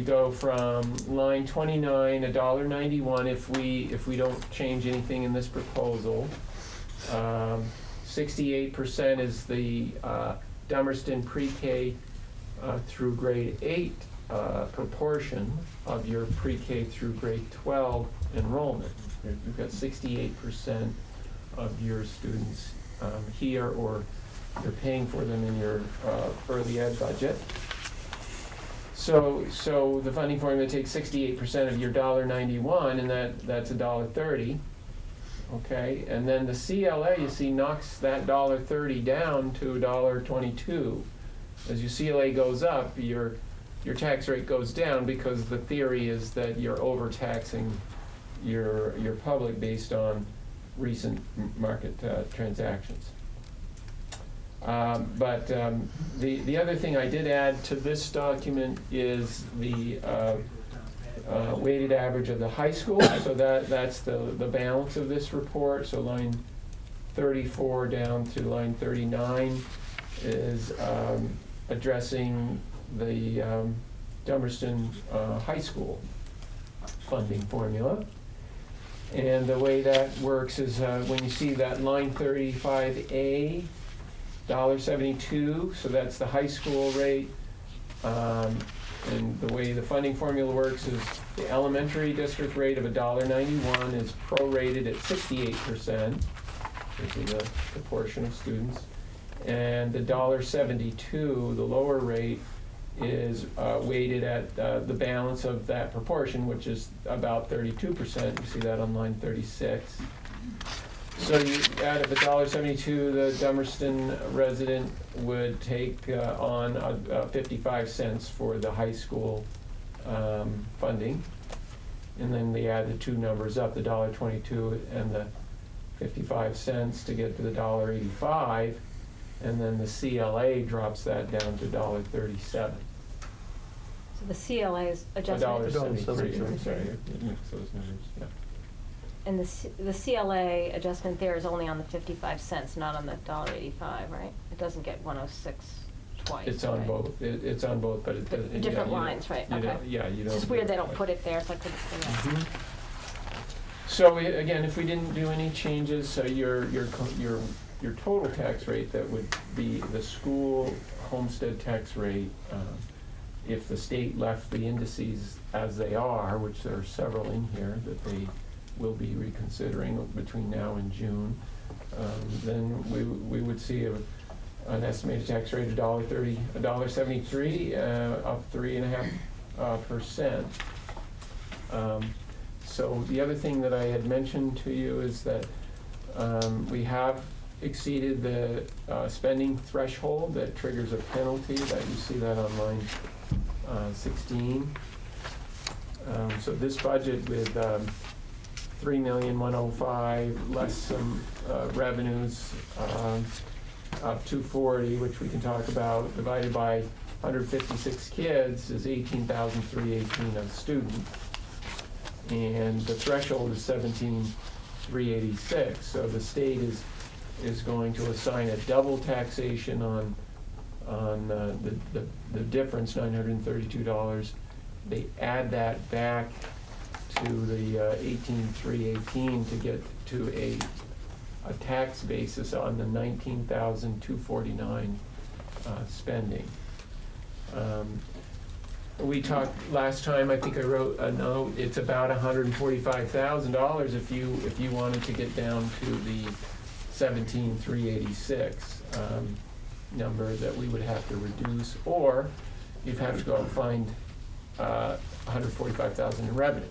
go from line 29, $1.91 if we don't change anything in this proposal. 68% is the Dummerston pre-K through grade 8 proportion of your pre-K through grade 12 enrollment. You've got 68% of your students here, or you're paying for them in your early ed budget. So the funding formula takes 68% of your $1.91, and that's $1.30. Okay, and then the CLA, you see, knocks that $1.30 down to $1.22. As your CLA goes up, your tax rate goes down, because the theory is that you're overtaxing your public based on recent market transactions. But the other thing I did add to this document is the weighted average of the high school. So that's the balance of this report. So line 34 down to line 39 is addressing the Dummerston High School funding formula. And the way that works is when you see that line 35A, $1.72, so that's the high school rate. And the way the funding formula works is the elementary district rate of $1.91 is prorated at 68%, which is the proportion of students. And the $1.72, the lower rate, is weighted at the balance of that proportion, which is about 32%. You see that on line 36. So you add up $1.72, the Dummerston resident would take on 55 cents for the high school funding. And then they add the two numbers up, the $1.22 and the 55 cents to get to the $1.85. And then the CLA drops that down to $1.37. So the CLA is adjustment. $1.73, I'm sorry, I mixed those numbers, yeah. And the CLA adjustment there is only on the 55 cents, not on the $1.85, right? It doesn't get 106 twice. It's on right? both, it's on both, but it doesn't. Different yeah, you lines, don't- right, you okay. don't- Yeah, you don't. It's just weird they don't put it there, so I couldn't see that. Mhm. So again, if we didn't do any changes, so your total tax rate, that would be the school homestead tax rate, if the state left the indices as they are, which there are several in here that they will be reconsidering between now and June, then we would see an estimated tax rate of $1.30, $1.73, up 3.5%. So the other thing that I had mentioned to you is that we have exceeded the spending threshold that triggers a penalty. That you see that on line 16. So this budget with $3,105,000 less some revenues up $240,000, which we can talk about, divided by 156 kids is $18,318 a student. And the threshold is $17,386. So the state is going to assign a double taxation on the difference, $932. They add that back to the $18,318 to get to a tax basis on the $19,249 spending. We talked last time, I think I wrote a note, it's about $145,000 if you wanted to get down to the $17,386 number that we would have to reduce, or you'd have to go and find $145,000 in revenue,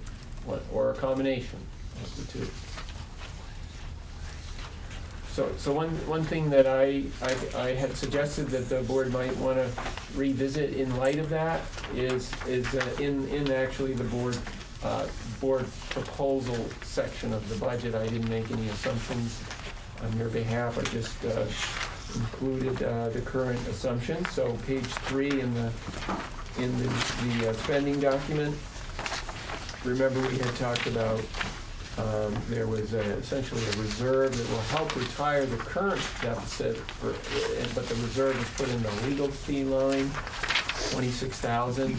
or a combination of the two. So one thing that I had suggested that the board might want to revisit in light of that is in actually the board proposal section of the budget. I didn't make any assumptions on your behalf. I just included the current assumptions. So page 3 in the spending document. Remember, we had talked about there was essentially a reserve that will help retire the current deficit, but the reserve is put in the legal fee line, $26,000.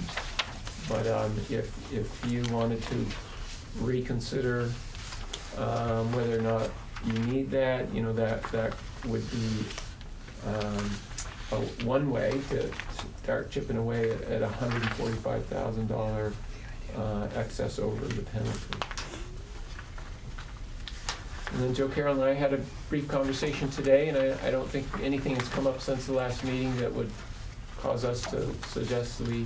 But if you wanted to reconsider whether or not you need that, that would be one way to start chipping away at $145,000 excess over the penalty. And then Joe Carroll and I had a brief conversation today, and I don't think anything has come up since the last meeting that would cause us to suggest that we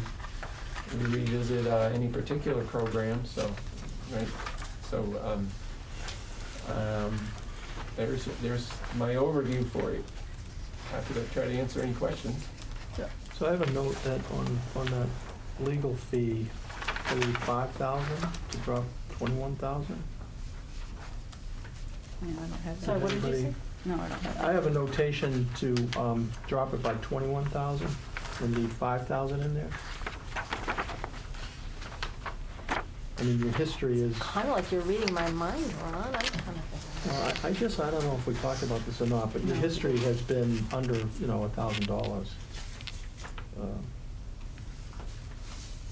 revisit any particular program. So, right. So there's my overview for you. Happy to try to answer any questions. Yeah. So I have a note that on that legal fee, $5,000 to drop $21,000. Yeah, I don't have that. Sorry, what did you say? No, I don't have that. I have a notation to drop it by 21,000 and leave 5,000 in there. I mean, your history is. Kind of like you're reading my mind, Ron. I'm kind of thinking. I don't know if we talked about this or not, but your history has been under, $1,000.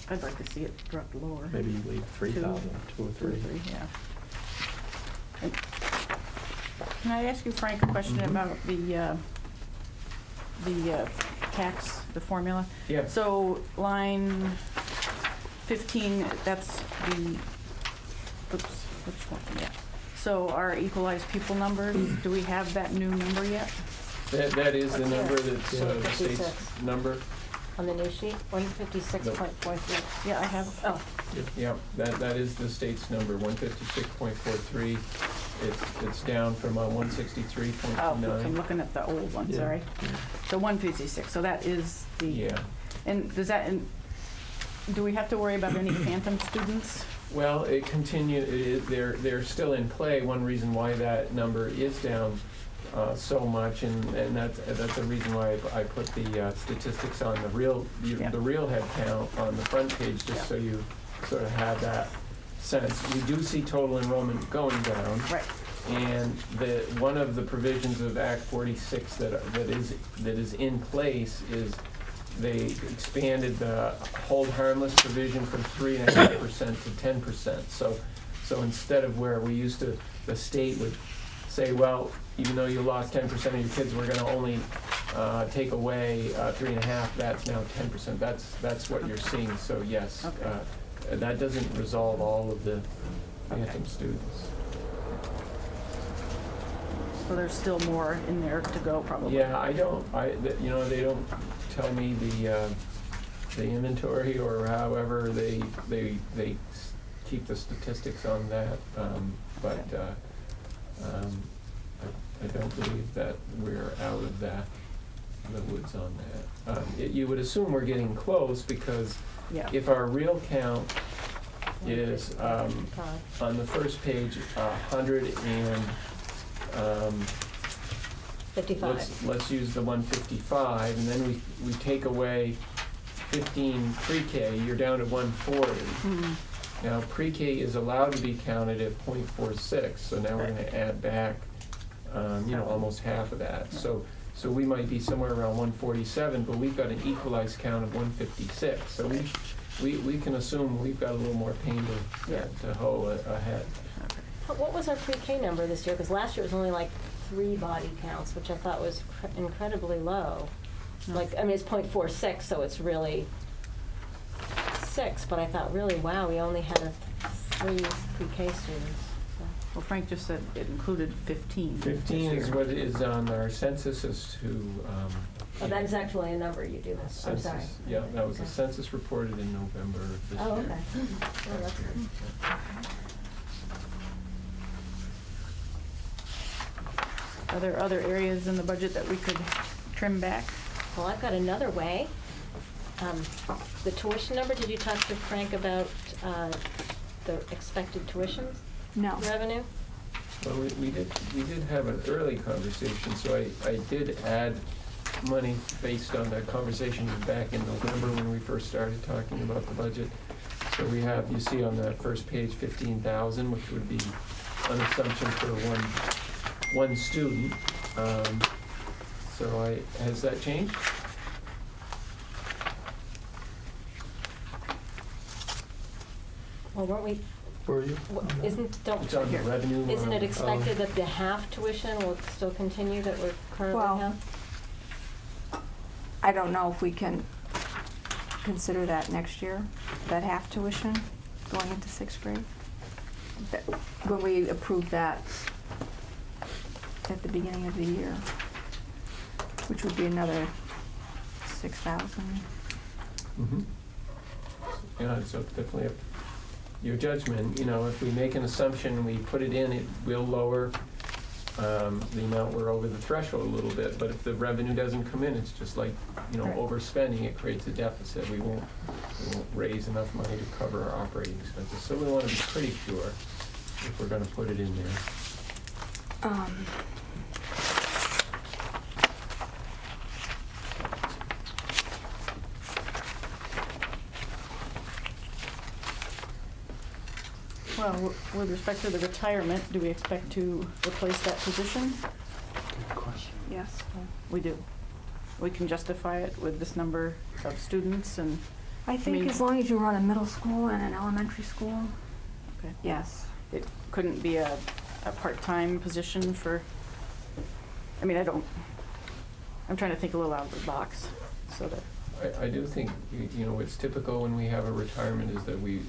I'd like to see it dropped lower. Maybe you leave 3,000, 2 or 3. Yeah. Can I ask you, Frank, a question about the tax, the formula? Yeah. So line 15, that's the, oops, which one? Yeah. So our equalized pupil numbers, do we have that new number yet? That is the number that's the 56. state's number. On the new sheet, 156.43. Yeah, I have. Oh, Yeah, that is the state's number, 156.43. It's down from Oh, 163.29. I'm looking at the old one, Yeah. sorry. So 156, so that is the. Yeah. And does that, do we have to worry about any phantom students? Well, they're still in play. One reason why that number is down so much, and that's a reason why I put the statistics on the real head count on the front page, just so you sort of have that sense. We do see total enrollment going down. Right. And one of the provisions of Act 46 that is in place is they expanded the hold harmless provision from 3.5% to 10%. So instead of where we used to, the state would say, well, even though you lost 10% of your kids, we're going to only take away 3.5%. That's now 10%. That's what you're seeing. So yes, Okay. that doesn't resolve all of the phantom students. So there's still more in there to go, probably. Yeah, they don't tell me the inventory or however they keep the statistics on that, but I don't believe that we're out of the woods on that. You would assume we're getting close, because Yeah. if our real count is on the first page 55. let's use the 155, and then we take away 15 pre-K, you're down to 140. Mhm. Now, pre-K is allowed to be counted at .46, so now we're gonna add back, almost half of that. So we might be somewhere around 147, but we've got an equalized count of 156. So we can assume we've got a little more pain to hoe ahead. What was our pre-K number this year? Because last year it was only like 3 body counts, which I thought was incredibly low. Like, I mean, it's .46, so it's really 6, but I thought, really, wow, we only had 3 pre-K students. So. Well, Frank just said it included 15. 15 is what is on our census as to. Oh, that is actually a number you do. I'm sorry. Census, yeah, that was a Okay. census reported in November of this year. Oh, okay. Oh, that's good. Are there other areas in the budget that we could trim back? Well, I've got another way. The tuition number, did you talk to Frank about the expected tuitions No. revenue? Well, we did have an early conversation, so I did add money based on that conversation back in November when we first started talking about the budget. So we have, you see on the first page, 15,000, which would be an assumption for one student. So has that changed? Well, weren't we, Where are you? It's on the revenue. isn't it line. expected that the half tuition will still continue that we're currently Well, have? I don't know if we can consider that next year, that half tuition going into 6th grade. When we approved that at the beginning of the year, which would be another 6,000. Mhm. Yeah, so it's definitely your judgment. If we make an assumption, we put it in, it will lower the amount we're over the threshold a little bit. But if the revenue doesn't come in, it's just like, Right. overspending, it creates a deficit. We won't raise enough money to cover our operating expenses. So we want to be pretty sure if we're going to put it in there. Well, with respect to the retirement, do we expect to replace that position? Good question. Yes. We do. We can justify it with this number of students and, I think mean- as long as you run a middle school and an elementary school, okay. yes. It couldn't be a a part-time position for, I mean, I'm trying to think a little out of the box, so that, I do think, you know, it's typical when we have a retirement is that we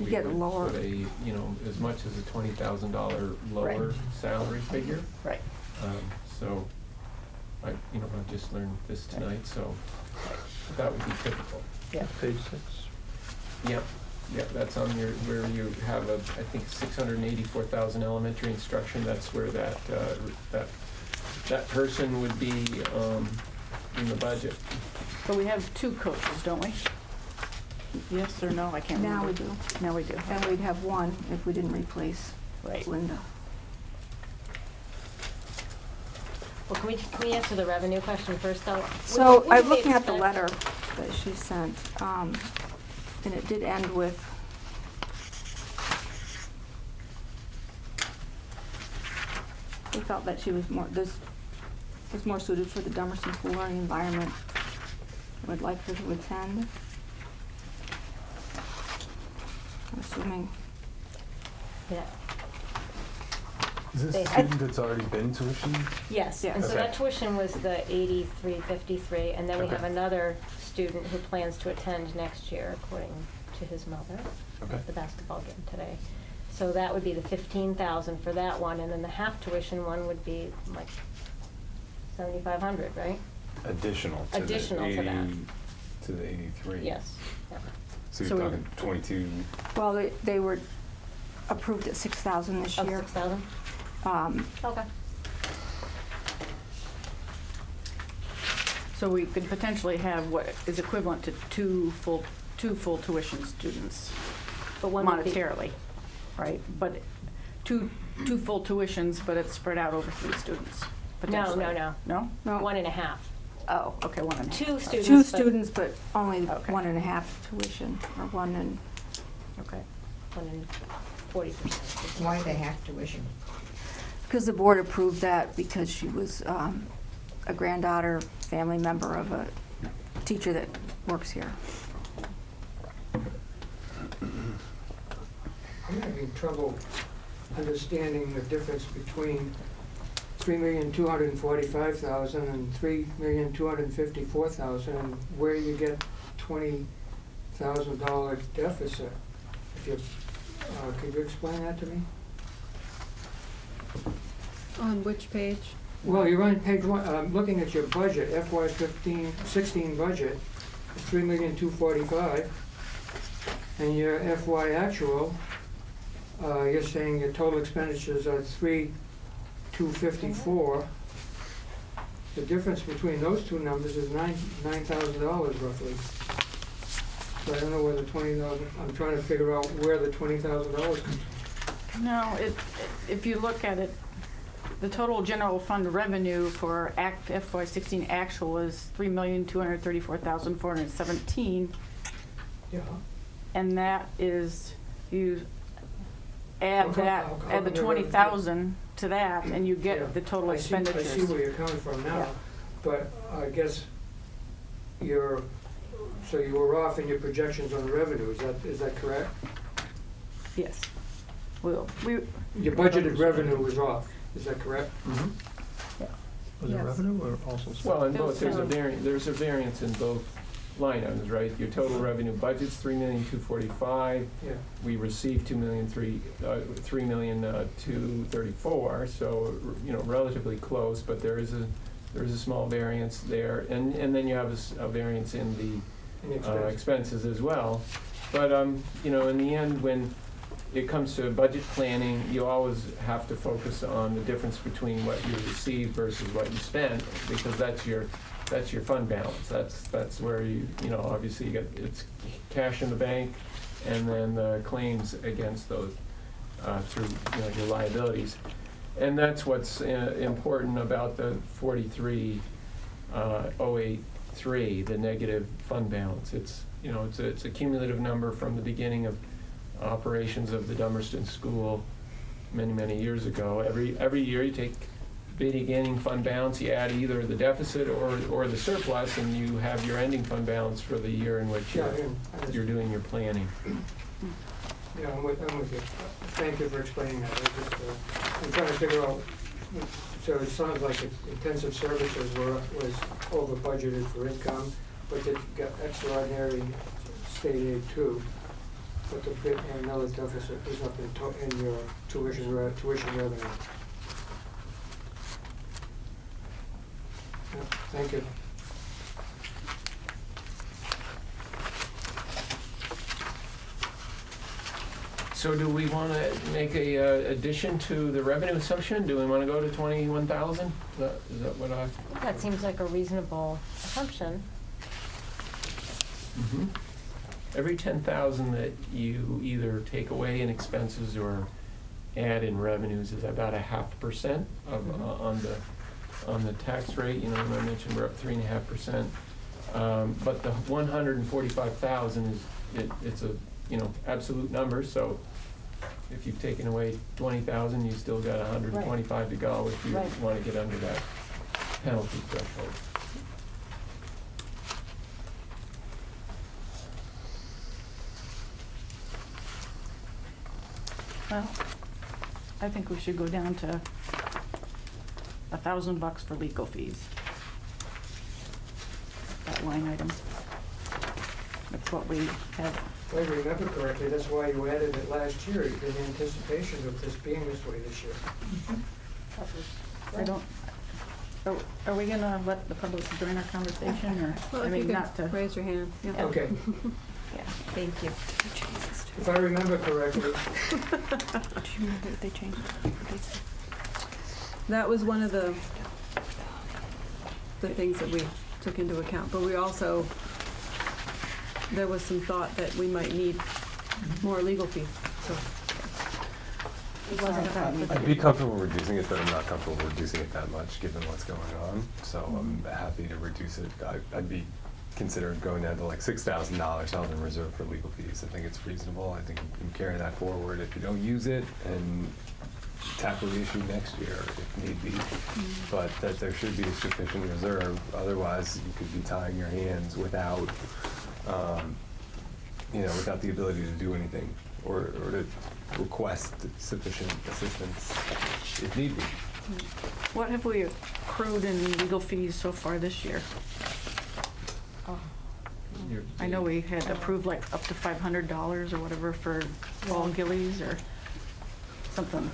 get would lower. put a, you know, as much as a $20,000 lower Right. salary figure. right. So, I just learned this tonight, so that would be typical. Yeah. Page 6. Yep, that's on your, where you have I think 684,000 elementary instruction, that's where that person would be, in the budget. But we have 2 coaches, don't we? Yes or no? I can't remember. Now we do. Now we do. And we'd have one if we didn't replace Right. Linda. Well, can we answer the revenue question first, though? So What do I'm we looking at the expect? letter that she sent, and it did end with, we felt that this was more suited for the Dummerston School learning environment. I would like her to attend. I'm assuming, Yeah. Is this They- a student that's already been tuition? Yes, Yes. and so Okay. that tuition was the 83.53, and then we Okay. have another student who plans to attend next year, according to his mother, Okay. at the basketball game today. So that would be the 15,000 for that one, and then the half tuition one would be like 7,500, right? Additional to Additional the to that. 80, to the 83. Yes. Yeah. So So you're we- talking 22. well, they were approved at 6,000 this Oh, year. 6,000? Okay. So we could potentially have what is equivalent to two full tuition students But one would be- monetarily, right? But two full tuitions, but it's spread out over 3 students, No, potentially. no. No? No, 1.5. Oh, okay, 1.5. 2 students. 2 but- students, but only Okay. 1.5 tuition, or 1 and, Okay. 1 and 40%. Why the half tuition? because the board approved that because she was a granddaughter, family member of a teacher that works here. I'm having trouble understanding the difference between $3,245,000 and $3,254,000, and where you get $20,000 deficit. If you, could you explain that to me? On which page? Well, you're on page 1, I'm looking at your budget, FY16 budget, is $3,245,000, and your FY actual, you're saying your total expenditures are $3,254,000. The difference between those two numbers is $9,000 roughly. So I don't know where the 20,000, I'm trying to figure out where the $20,000 comes from. No, if you look at it, the total general fund revenue for FY16 actual is $3,234,417, Yeah. and that is, you add How come- that, how add the come the 20,000 to that, and you Yeah. get the total I see expenditures. where you're coming from now, Yeah. but I guess so you were off in your projections on revenue, is that correct? Yes. We, Your budgeted revenue was off, is that correct? Was it Yes. revenue or also? Well, in It both, was there's a seven. variance in both line items, right? Your total revenue budget's $3,245,000. Yeah. We received $3,234,000, so, you know, relatively close, but there is a small variance there. And then you have a variance in the Any expense? expenses as well. But, you know, in the end, when it comes to budget planning, you always have to focus on the difference between what you receive versus what you spend, because that's your fund balance. That's where you know, obviously you get, it's cash in the bank, and then the claims against those through, you know, your liabilities. And that's what's important about the 43,083, the negative fund balance. It's, you know, it's a cumulative number from the beginning of operations of the Dummerston School many years ago. Every year you take beginning fund balance, you add either the deficit or the surplus, and you have your ending fund balance for the year in which Yeah, you're doing your planning. Yeah, I'm with you. Thank you for explaining that. I'm trying to figure out, so it sounds like intensive services was over budgeted for income, but it got extraordinary state aid too. But the bit, and another deficit is up in your tuition revenue. Yeah, thank you. So do we want to make a addition to the revenue assumption? Do we want to go to 21,000? Is that what I? That seems like a reasonable assumption. Mhm. Every 10,000 that you either take away in expenses or add in revenues is about 0.5% of, on the tax rate. You know, I mentioned we're up 3.5%. But the 145,000 is, it's a, you know, absolute number, so if you've taken away 20,000, you still got 125 to go if you Right. want to get under that penalty threshold. Well, I think we should go down to $1,000 for legal fees. That line item. That's what we have. If I remember correctly, that's why you added it last year, in anticipation of this being this way this year. I don't, are we gonna let the public join our conversation, or, Well, I if you mean, not to? could raise your hand, yeah. Okay, Yeah, thank you. if I remember correctly, They changed it. That was one of the things that we took into account, but we also, there was some thought that we might need more legal fees, so. It wasn't about I'd be comfortable reducing it, but I'm not comfortable reducing it that much, given what's going on. So I'm happy to reduce it. I'd be considering going down to like $6,000 held in reserve for legal fees. I think it's reasonable. I think you can carry that forward if you don't use it and tackle the issue next year if need be. But that there should be a sufficient reserve. Otherwise, you could be tying your hands without, you know, without the ability to do anything or to request sufficient assistance if need be. What have we accrued in legal fees so far this year? I know we had approved like up to $500 or whatever for Paul Gillies or something.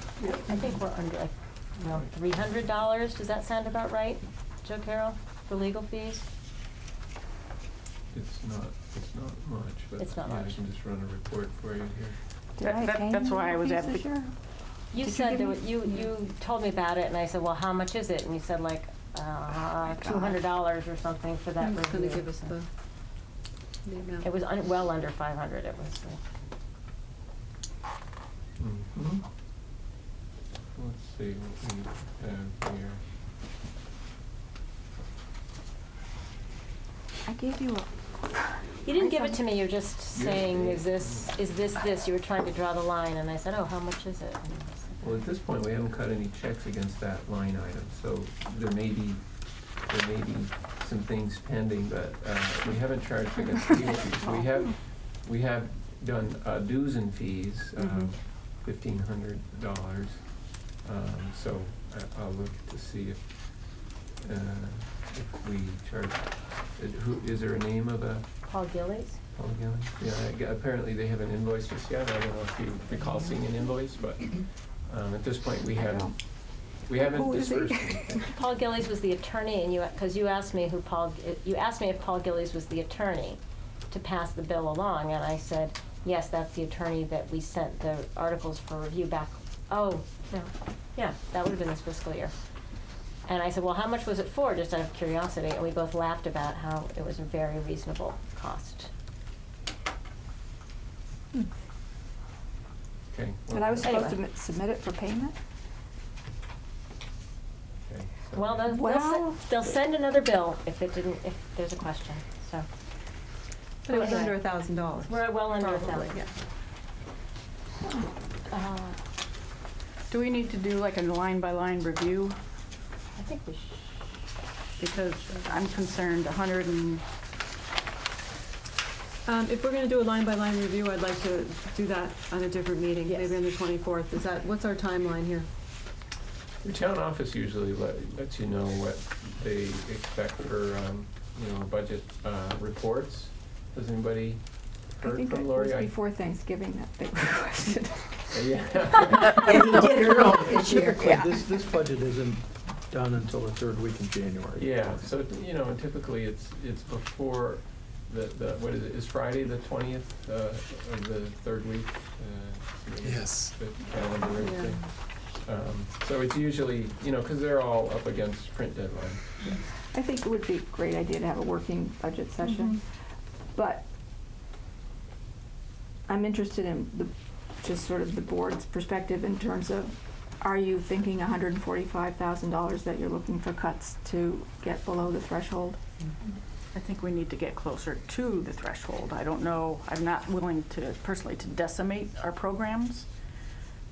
I think we're under, like, you know, $300. Does that sound about right, Joe Carroll, for legal fees? It's not much, but It's not yeah, much. I can just run a report for you here. Did I pay That's why I any was fees at this the- year? You Did you said give there me- was, you told me about it, and I said, well, how much is it? And you said like, $200 or something for that Who's review. gonna give us the amount? It was well under 500, it was. Mhm. Let's see what we have here. I gave you a, You didn't give it to me, you're just saying, is this? You were trying to draw the line, and I said, oh, how much is it? And I said, Well, at this point, we haven't cut any checks against that line item, so there may be some things pending, but we haven't charged against legal fees. We have done dues and fees, $1,500. So I'll look to see if we charge. Is there a name of a? Paul Gillies? Paul Gillies? Yeah, apparently they haven't invoiced us yet. I don't know if you recall seeing an invoice, but at this point, we haven't Who is he? dispersed anything. Paul Gillies was the attorney, and because you asked me if Paul Gillies was the attorney to pass the bill along, and I said, yes, that's the attorney that we sent the articles for review back. Oh, no, yeah, that would have been this fiscal year. And I said, well, how much was it for, just out of curiosity? And we both laughed about how it was a very reasonable cost. Okay. and I was supposed to Anyway. submit it for payment? Okay, so- Well, Well- they'll send another bill if there's a question, so. But it was Anyway. under $1,000. We're well under Probably, 1,000. yeah. Do we need to do like a line-by-line review? I think we should. Because I'm concerned If we're gonna do a line-by-line review, I'd like to do that on a different meeting, Yes. maybe on the 24th. What's our timeline here? The town office usually lets you know what they expect for, budget reports. Has anybody I heard think it from was Lori? before Thanksgiving that they requested. Yeah. And he did early this year. Yeah. This budget isn't done until the third week in January. Yeah, so, and typically it's before what is it, is Friday the 20th of the third week? Yes. The calendar and Yeah. everything. So it's usually, because they're all up against print deadline. I think it would be a great idea to have a working budget session, but I'm interested in just sort of the board's perspective in terms of, are you thinking $145,000 that you're looking for cuts to get below the threshold? I think we need to get closer to the threshold. I don't know, I'm not willing to, personally, to decimate our programs,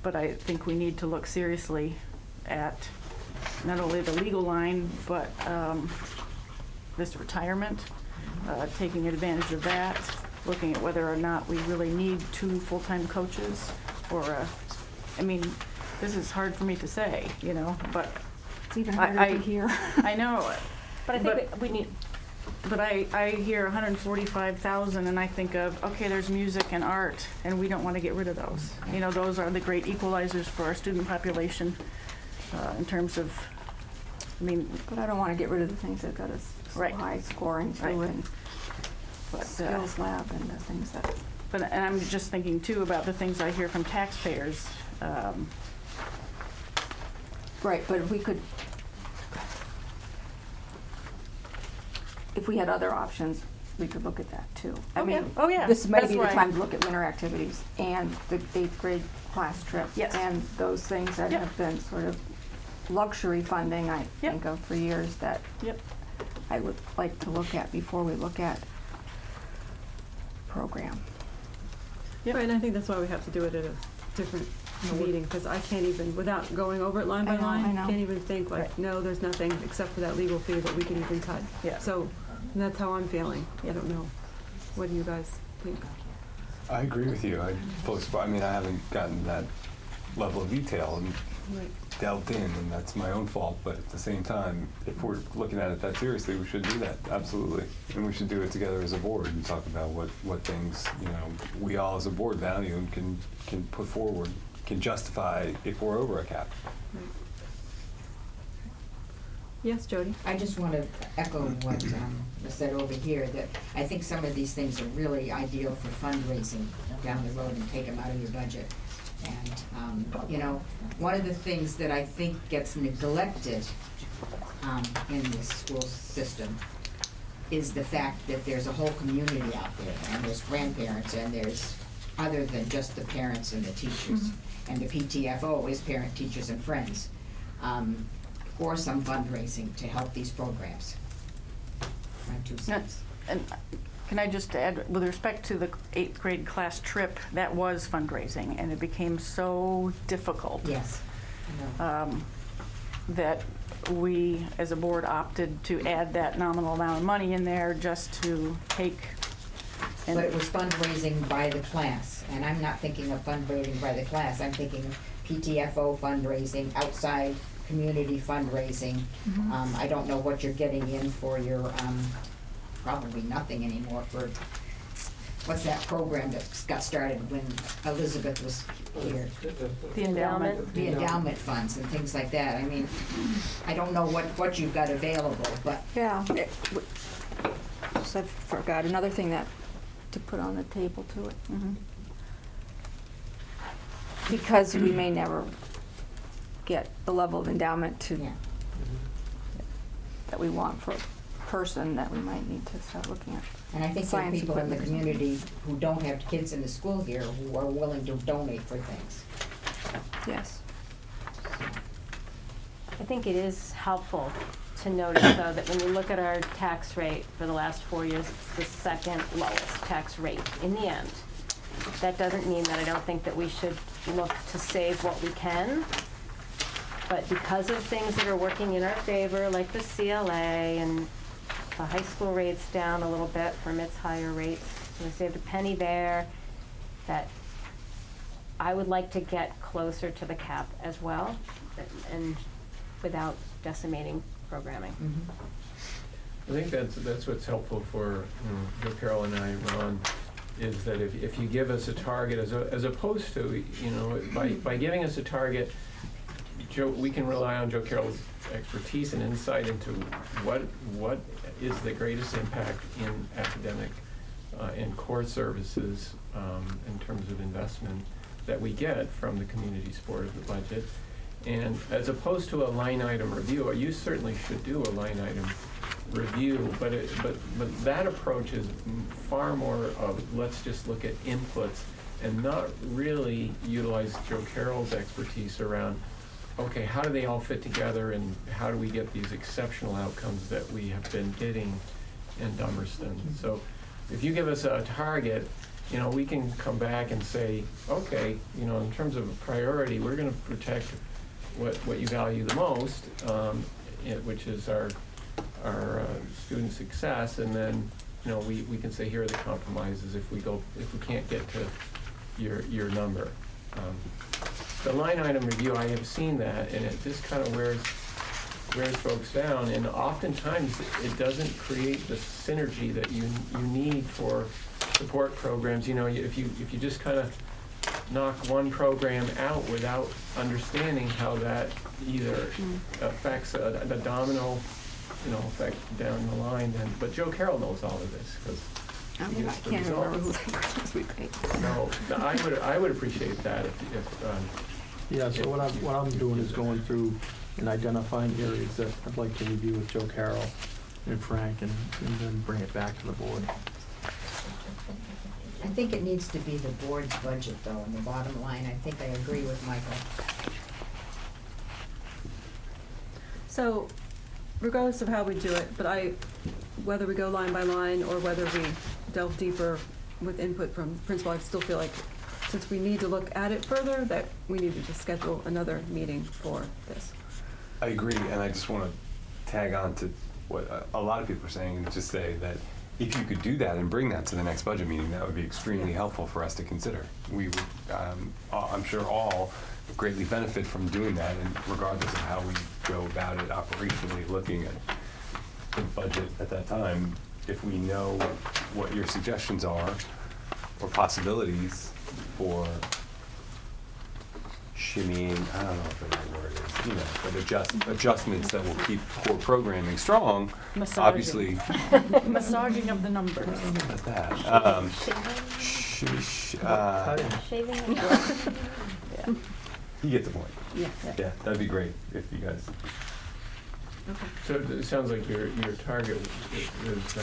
but I think we need to look seriously at not only the legal line, but this retirement, taking advantage of that, looking at whether or not we really need 2 full-time coaches, or, this is hard for me to say, but It's even harder to hear. I know, But I think we need, but I hear 145,000 and I think of, okay, there's music and art, and we don't want to get rid of those. Those are the great equalizers for our student population, in terms of, But I don't want to get rid of the things that got us so Right. high scoring too, Right. and but, skills lab and the things that, and I'm just thinking too about the things I hear from taxpayers. right, but if we had other options, we could look at that too. Oh, yeah. This may That's be the why- time to look at winter activities and the 8th grade class trip. Yes. And those things that Yep. have been sort of luxury funding, I Yep. think of for years, that Yep. I would like to look at before we look at program. Yep. Right, and I think that's why we have to do it at a different meeting, because I can't even, without going over it line by I know, line, I know. can't even think like, Right. no, there's nothing except for that legal fee that we can even cut. Yeah. So that's how I'm feeling. I Yeah. don't know. What do you guys think? I agree with you. I haven't gotten that level of detail and Right. delved in, and that's my own fault. But at the same time, if we're looking at it that seriously, we should do that, absolutely. And we should do it together as a board and talk about what things, we all as a board value and can put forward, can justify if we're over a cap. Right. Yes, Jody? I just want to echo what was said over here, that I think some of these things are really ideal for fundraising down the road and take them out of your budget. And, one of the things that I think gets neglected in this school system is the fact that there's a whole community out there, and there's grandparents, and there's other than just the parents and the teachers. And the PTFO is parent, teachers, and friends. Or some fundraising to help these programs. My 2 cents. And can I just add, with respect to the 8th grade class trip, that was fundraising, and it became so difficult. Yes. I know. That we, as a board, opted to add that nominal amount of money in there just to take. and- But it was fundraising by the class, and I'm not thinking of fundraising by the class, I'm thinking of PTFO fundraising, outside community fundraising. I don't know what you're getting in for your, probably nothing anymore for, what's that program that got started when Elizabeth was here? The endowment. The endowment funds and things like that. I mean, I don't know what you've got available, but Yeah. So I forgot another thing to put on the table to it. Because we may never get the level of endowment yeah. that we want for a person, that we might need to start looking at. And I think there are Science people in the equipment. community who don't have kids in the school here who are willing to donate for things. Yes. I think it is helpful to notice, though, that when you look at our tax rate for the last 4 years, it's the second lowest tax rate in the end. That doesn't mean that I don't think that we should look to save what we can, but because of things that are working in our favor, like the CLA and the high school rates down a little bit from its higher rates, So we saved a penny there. That I would like to get closer to the cap as well, and without decimating programming. Mhm. I think that's what's helpful for, Joe Carroll and I, Ron, is that if you give us a target, as opposed to, by giving us a target, Joe, we can rely on Joe Carroll's expertise and insight into what is the greatest impact in academic and core services in terms of investment that we get from the community support of the budget. And as opposed to a line item review, you certainly should do a line item review, but that approach is far more of, let's just look at inputs and not really utilize Joe Carroll's expertise around, okay, how do they all fit together and how do we get these exceptional outcomes that we have been getting in Dummerston? So if you give us a target, we can come back and say, okay, in terms of a priority, we're going to protect what you value the most, which is our student success, and then we can say here are the compromises if we can't get to your number. The line item review, I have seen that, and it just kind of wears folks down, and oftentimes it doesn't create the synergy that you need for support programs. If you just kind of knock one program out without understanding how that either affects the domino, effect down the line. But Joe Carroll knows all of this because he gets the can't remember who results. the persons we paid. No, I would appreciate that if Yeah, so what I'm doing is going through and identifying areas that I'd like to review with Joe Carroll and Frank, and then bring it back to the board. I think it needs to be the board's budget, though, in the bottom line. I think I agree with Michael. So regardless of how we do it, but whether we go line by line or whether we delve deeper with input from principal, I still feel like since we need to look at it further, that we need to just schedule another meeting for this. I agree, and I just want to tag on to what a lot of people are saying and just say that if you could do that and bring that to the next budget meeting, that would be extremely helpful for us to consider. We would, I'm sure all greatly benefit from doing that, and regardless of how we go about it operationally, looking at the budget at that time, if we know what your suggestions are or possibilities for shimmying, I don't know what the right word is, but adjustments that will keep core programming strong, Massaging. obviously. Massaging of the numbers. About that. Shaving it? Yeah. You get the point. Yeah. Yeah, that'd be great if you guys. Okay. So it sounds like your target is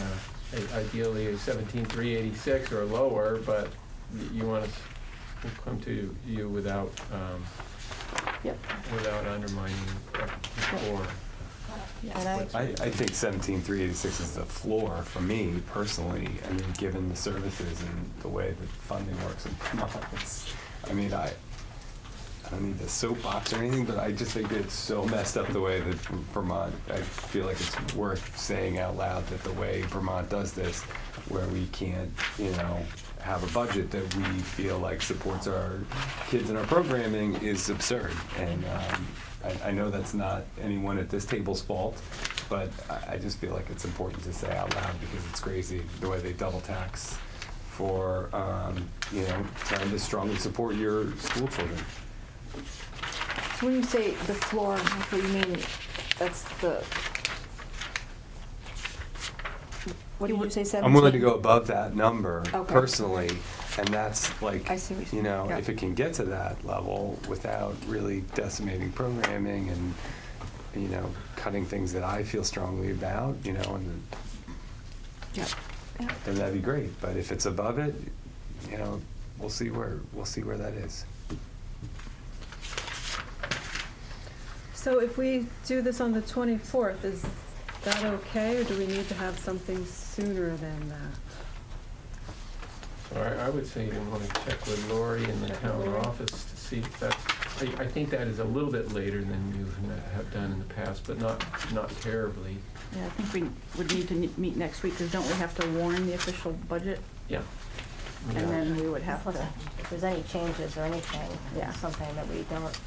ideally a 17,386 or lower, but you want us to come to you without Yep. without undermining the core. And I think 17,386 is the floor for me personally. I mean, given the services and the way that funding works in Vermont, I don't need the soapbox or anything, but I just think it's so messed up the way that Vermont, I feel like it's worth saying out loud that the way Vermont does this, where we can't, have a budget that we feel like supports our kids and our programming is absurd. And I know that's not anyone at this table's fault, but I just feel like it's important to say out loud because it's crazy the way they double tax for, trying to strongly support your school children. So when you say the floor, what do you mean? That's the, what did you say, 17? I'm willing to go above that number Okay. personally, and that's like, I see what you're saying. Yeah. if it can get to that level without really decimating programming and, cutting things that I feel strongly about, and then, Yeah. Yeah. then that'd be great. But if it's above it, we'll see where that is. So if we do this on the 24th, is that okay, or do we need to have something sooner than that? So I would say you want to check with Lori in the town office to see if that's, I think that is a little bit later than you have done in the past, but not terribly. Yeah, I think we would need to meet next week, because don't we have to warn the official budget Yeah. And then we would have Plus, to, if there's any changes or anything, Yeah. something that we don't,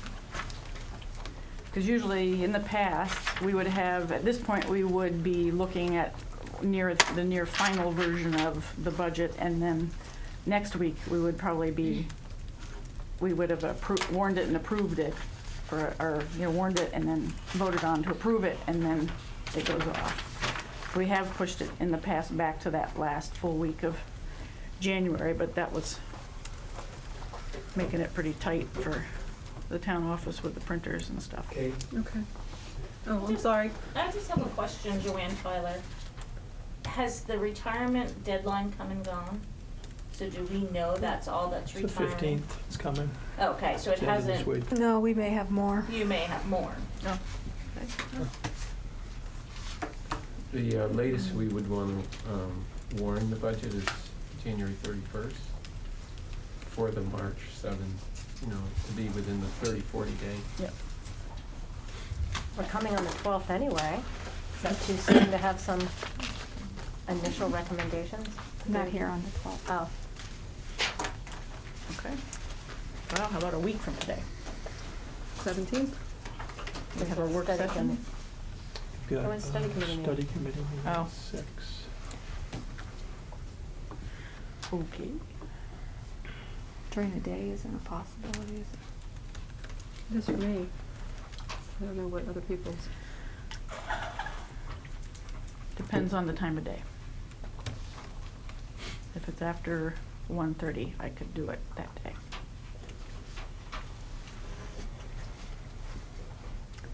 because usually in the past, we would have, at this point, we would be looking at the near final version of the budget, and then next week, we would probably be, we would have warned it and approved it warned it and then voted on to approve it, and then it goes off. We have pushed it in the past back to that last full week of January, but that was making it pretty tight for the town office with the printers and stuff. Okay, Okay. Oh, I'm sorry. I just have a question, Joanne Tyler. Has the retirement deadline come and gone? So do we know that's all that's It's the retiring? 15th, it's coming. Okay, so it It's the end of this hasn't, week. No, we may have more. you may have more. Oh, The latest we would want to warn the budget is January 31st for the March 7th, to be within the 30, 40 day. Yep. we're coming on the 12th anyway. Is that too soon to have some initial recommendations? Not here on the 12th. Oh, Okay. Well, how about a week from today? 17th? We have a work Study session. committee. We've got Oh, it's study committee meeting. study committee meeting Oh. at 6. Okay. During the day isn't a possibility, is it? Just for me. I don't know what other people's. Depends on the time of day. If it's after 1:30, I could do it that day.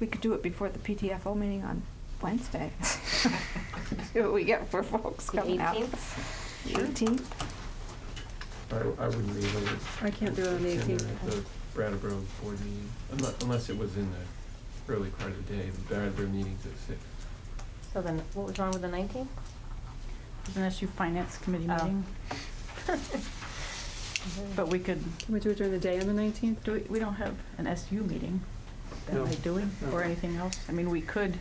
We could do it before the PTFO meeting on Wednesday. See what we get for folks the coming out. 18th? 18th? I wouldn't be able to. I can't do it on the attend 18th. The Brattleboro board meeting, unless it was in the early part of the day. The Brattleboro meeting's at 6. So then, what was wrong with the 19th? It's an SU Finance Committee Oh. meeting. But we could, Can we do it during the day on the 19th? we don't have an SU meeting that No. night, do we? No. Or anything else? I mean, we could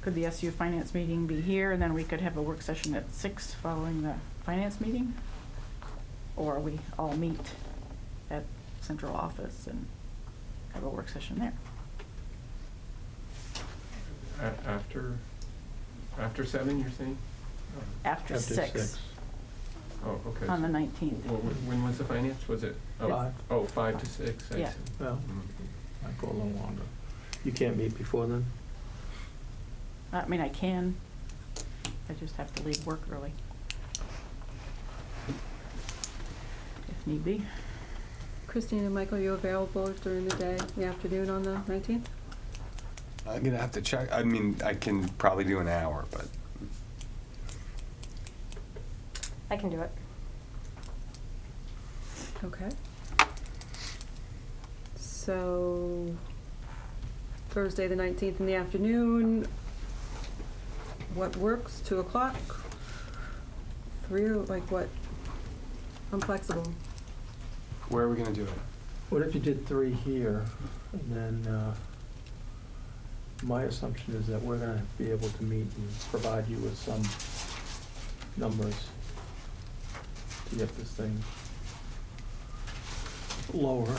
the SU Finance meeting be here, and then we could have a work session at 6 following the finance meeting? Or we all meet at central office and have a work session there? After 7, you're saying? After 6, Oh, okay. on the 19th. When was the finance? Was it? 5. Oh, 5 to 6, I Yeah. see. Well, Mm. might go a little longer. You can't meet before then? I mean, I can, I just have to leave work early. If need be. Christine and Michael, are you available during the day, the afternoon on the 19th? I'm gonna have to check. I mean, I can probably do an hour, but I can do it. Okay. So, Thursday the 19th in the afternoon, what works, 2 o'clock? 3, like what? I'm flexible. where are we gonna do it? What if you did 3 here, and then, my assumption is that we're gonna be able to meet and provide you with some numbers to get this thing lower.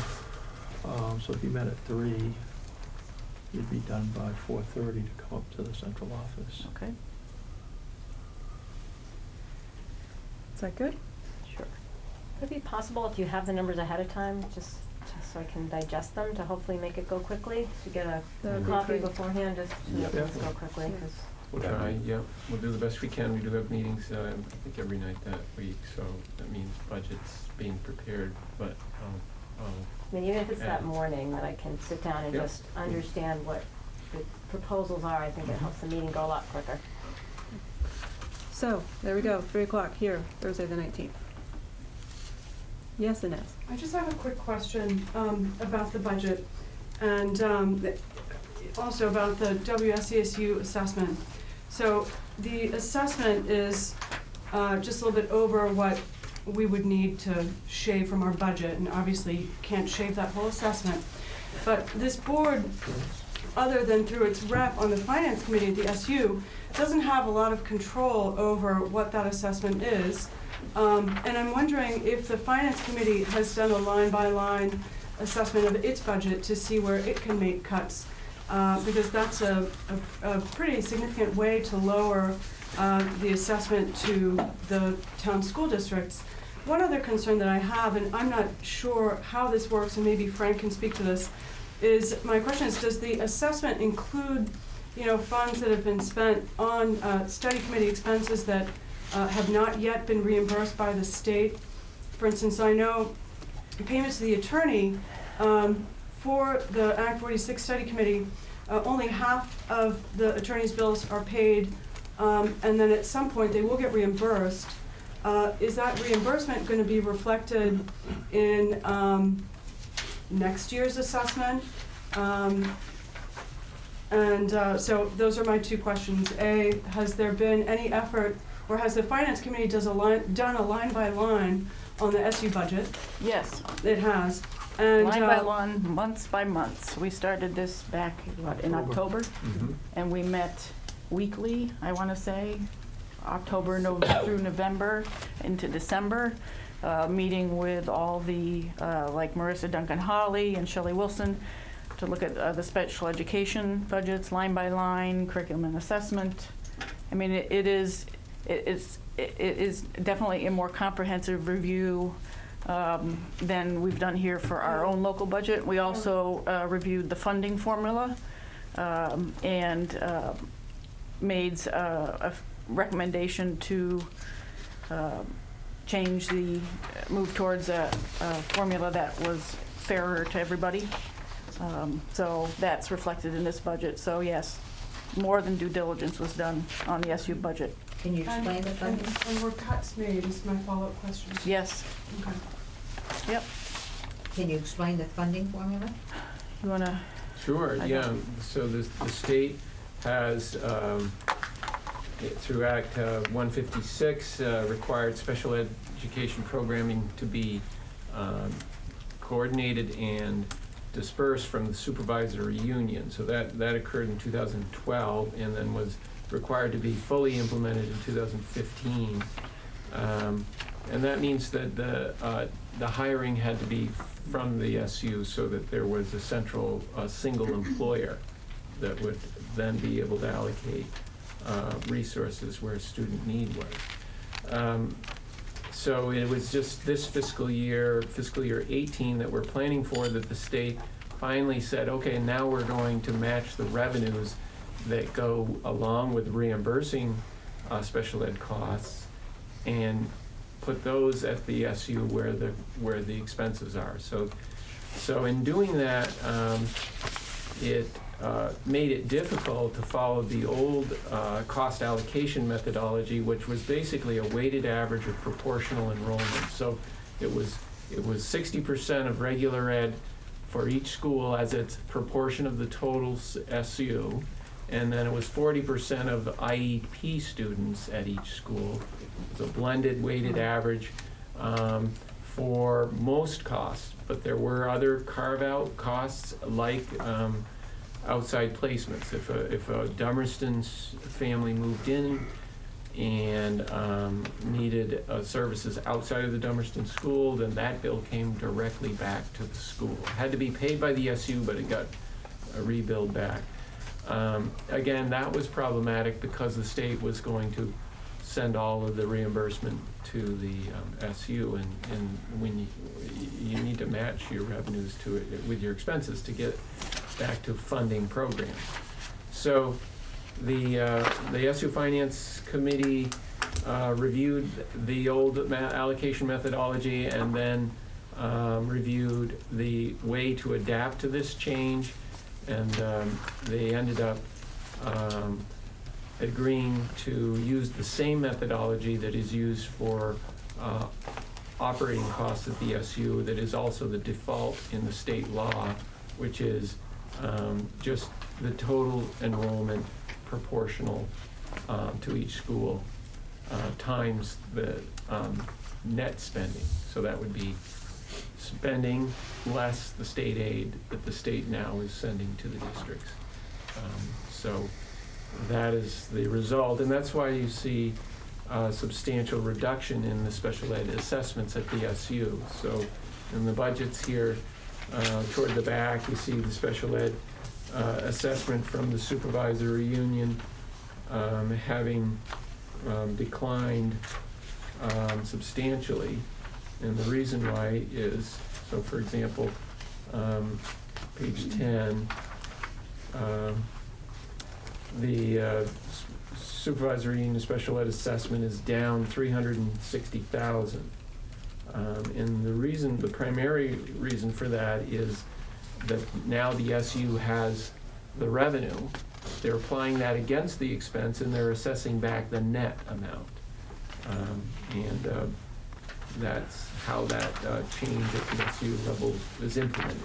So if you met at 3, you'd be done by 4:30 to come up to the central office. Okay, Is that good? sure. Would it be possible if you have the numbers ahead of time, just so I can digest them, to hopefully make it go quickly? To get a That would be copy great. beforehand, just to make Yeah. things go quickly, Yeah. 'cause We'll try, yeah. We'll do the best we can. We do have meetings, I think every night that week, so that means budget's being prepared, but, I mean, even if it's that And- morning, that I can sit down and Yep. just understand what the proposals are, I think it helps the meeting go a lot quicker. So, there we go, 3 o'clock here, Thursday the 19th. Yes, Inez? I just have a quick question about the budget and also about the WSCSU assessment. So the assessment is just a little bit over what we would need to shave from our budget, and obviously you can't shave that whole assessment. But this board, other than through its rep on the finance committee at the SU, doesn't have a lot of control over what that assessment is. And I'm wondering if the Finance Committee has done a line-by-line assessment of its budget to see where it can make cuts, because that's a pretty significant way to lower the assessment to the town school districts. One other concern that I have, and I'm not sure how this works, and maybe Frank can speak to this, is my question is, does the assessment include, funds that have been spent on study committee expenses that have not yet been reimbursed by the state? For instance, I know payments to the attorney for the Act 46 study committee, only half of the attorney's bills are paid, and then at some point they will get reimbursed. Is that reimbursement going to be reflected in next year's assessment? So those are my two questions. A, has there been any effort, or has the Finance Committee done a line-by-line on the SU budget? Yes, It has. And, line by line, months by months. We started this back, in October? And we met weekly, I want to say, October through November into December, meeting with all the, like Marissa Duncan-Hawley and Shelley Wilson, to look at the special education budgets line by line, curriculum and assessment. I mean, it is definitely a more comprehensive review than we've done here for our own local budget. We also reviewed the funding formula and made a recommendation to move towards a formula that was fairer to everybody. So that's reflected in this budget. So yes, more than due diligence was done on the SU budget. Can you explain the funding? And were cuts made, is my follow-up question. Yes. Okay. Yep. Can you explain the funding formula? You want to? Sure, I yeah. don't- So the state has, through Act 156, required special education programming to be coordinated and dispersed from the supervisory union. So that occurred in 2012 and then was required to be fully implemented in 2015. And that means that the hiring had to be from the SU so that there was a central, single employer that would then be able to allocate resources where student need was. So it was just this fiscal year 18 that we're planning for, that the state finally said, okay, now we're going to match the revenues that go along with reimbursing special ed costs and put those at the SU where the expenses are. So in doing that, it made it difficult to follow the old cost allocation methodology, which was basically a weighted average of proportional enrollment. So it was 60% of regular ed for each school as its proportion of the total SU, and then it was 40% of IEP students at each school. It was a blended weighted average for most costs, but there were other carve-out costs like outside placements. If a Dummerston's family moved in and needed services outside of the Dummerston school, then that bill came directly back to the school. It had to be paid by the SU, but it got rebilled back. Again, that was problematic because the state was going to send all of the reimbursement to the SU, and when you need to match your revenues to it with your expenses to get back to funding programs. So the SU Finance Committee reviewed the old allocation methodology and then reviewed the way to adapt to this change, and they ended up agreeing to use the same methodology that is used for operating costs at the SU, that is also the default in the state law, which is just the total enrollment proportional to each school times the net spending. So that would be spending less the state aid that the state now is sending to the districts. So that is the result, and that's why you see substantial reduction in the special ed assessments at the SU. So in the budgets here, toward the back, you see the special ed assessment from the supervisory union having declined substantially. And the reason why is, so for example, page 10, the supervisory union special ed assessment is down 360,000. And the primary reason for that is that now the SU has the revenue. They're applying that against the expense and they're assessing back the net amount. And that's how that change at the SU level is implemented.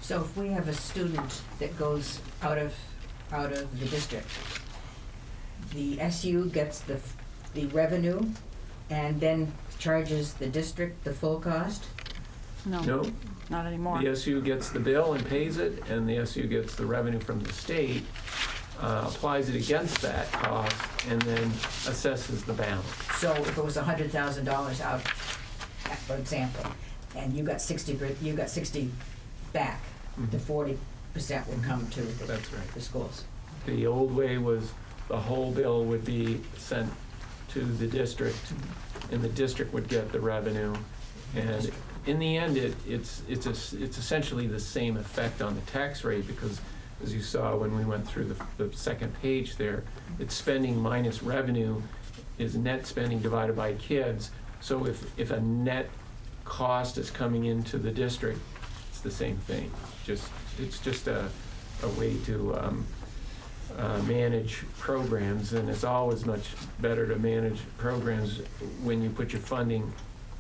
So if we have a student that goes out of the district, the SU gets the revenue and then charges the district the full cost? No, Not anymore. the SU gets the bill and pays it, and the SU gets the revenue from the state, applies it against that cost, and then assesses the balance. So if it was $100,000 out, for example, and you got 60 back, the 40% would come to That's right. the schools. The old way was the whole bill would be sent to the district, and the district would get the revenue. And in the end, it's essentially the same effect on the tax rate, because as you saw when we went through the second page there, it's spending minus revenue is net spending divided by kids. So if a net cost is coming into the district, it's the same thing. It's just a way to manage programs, and it's always much better to manage programs when you put your funding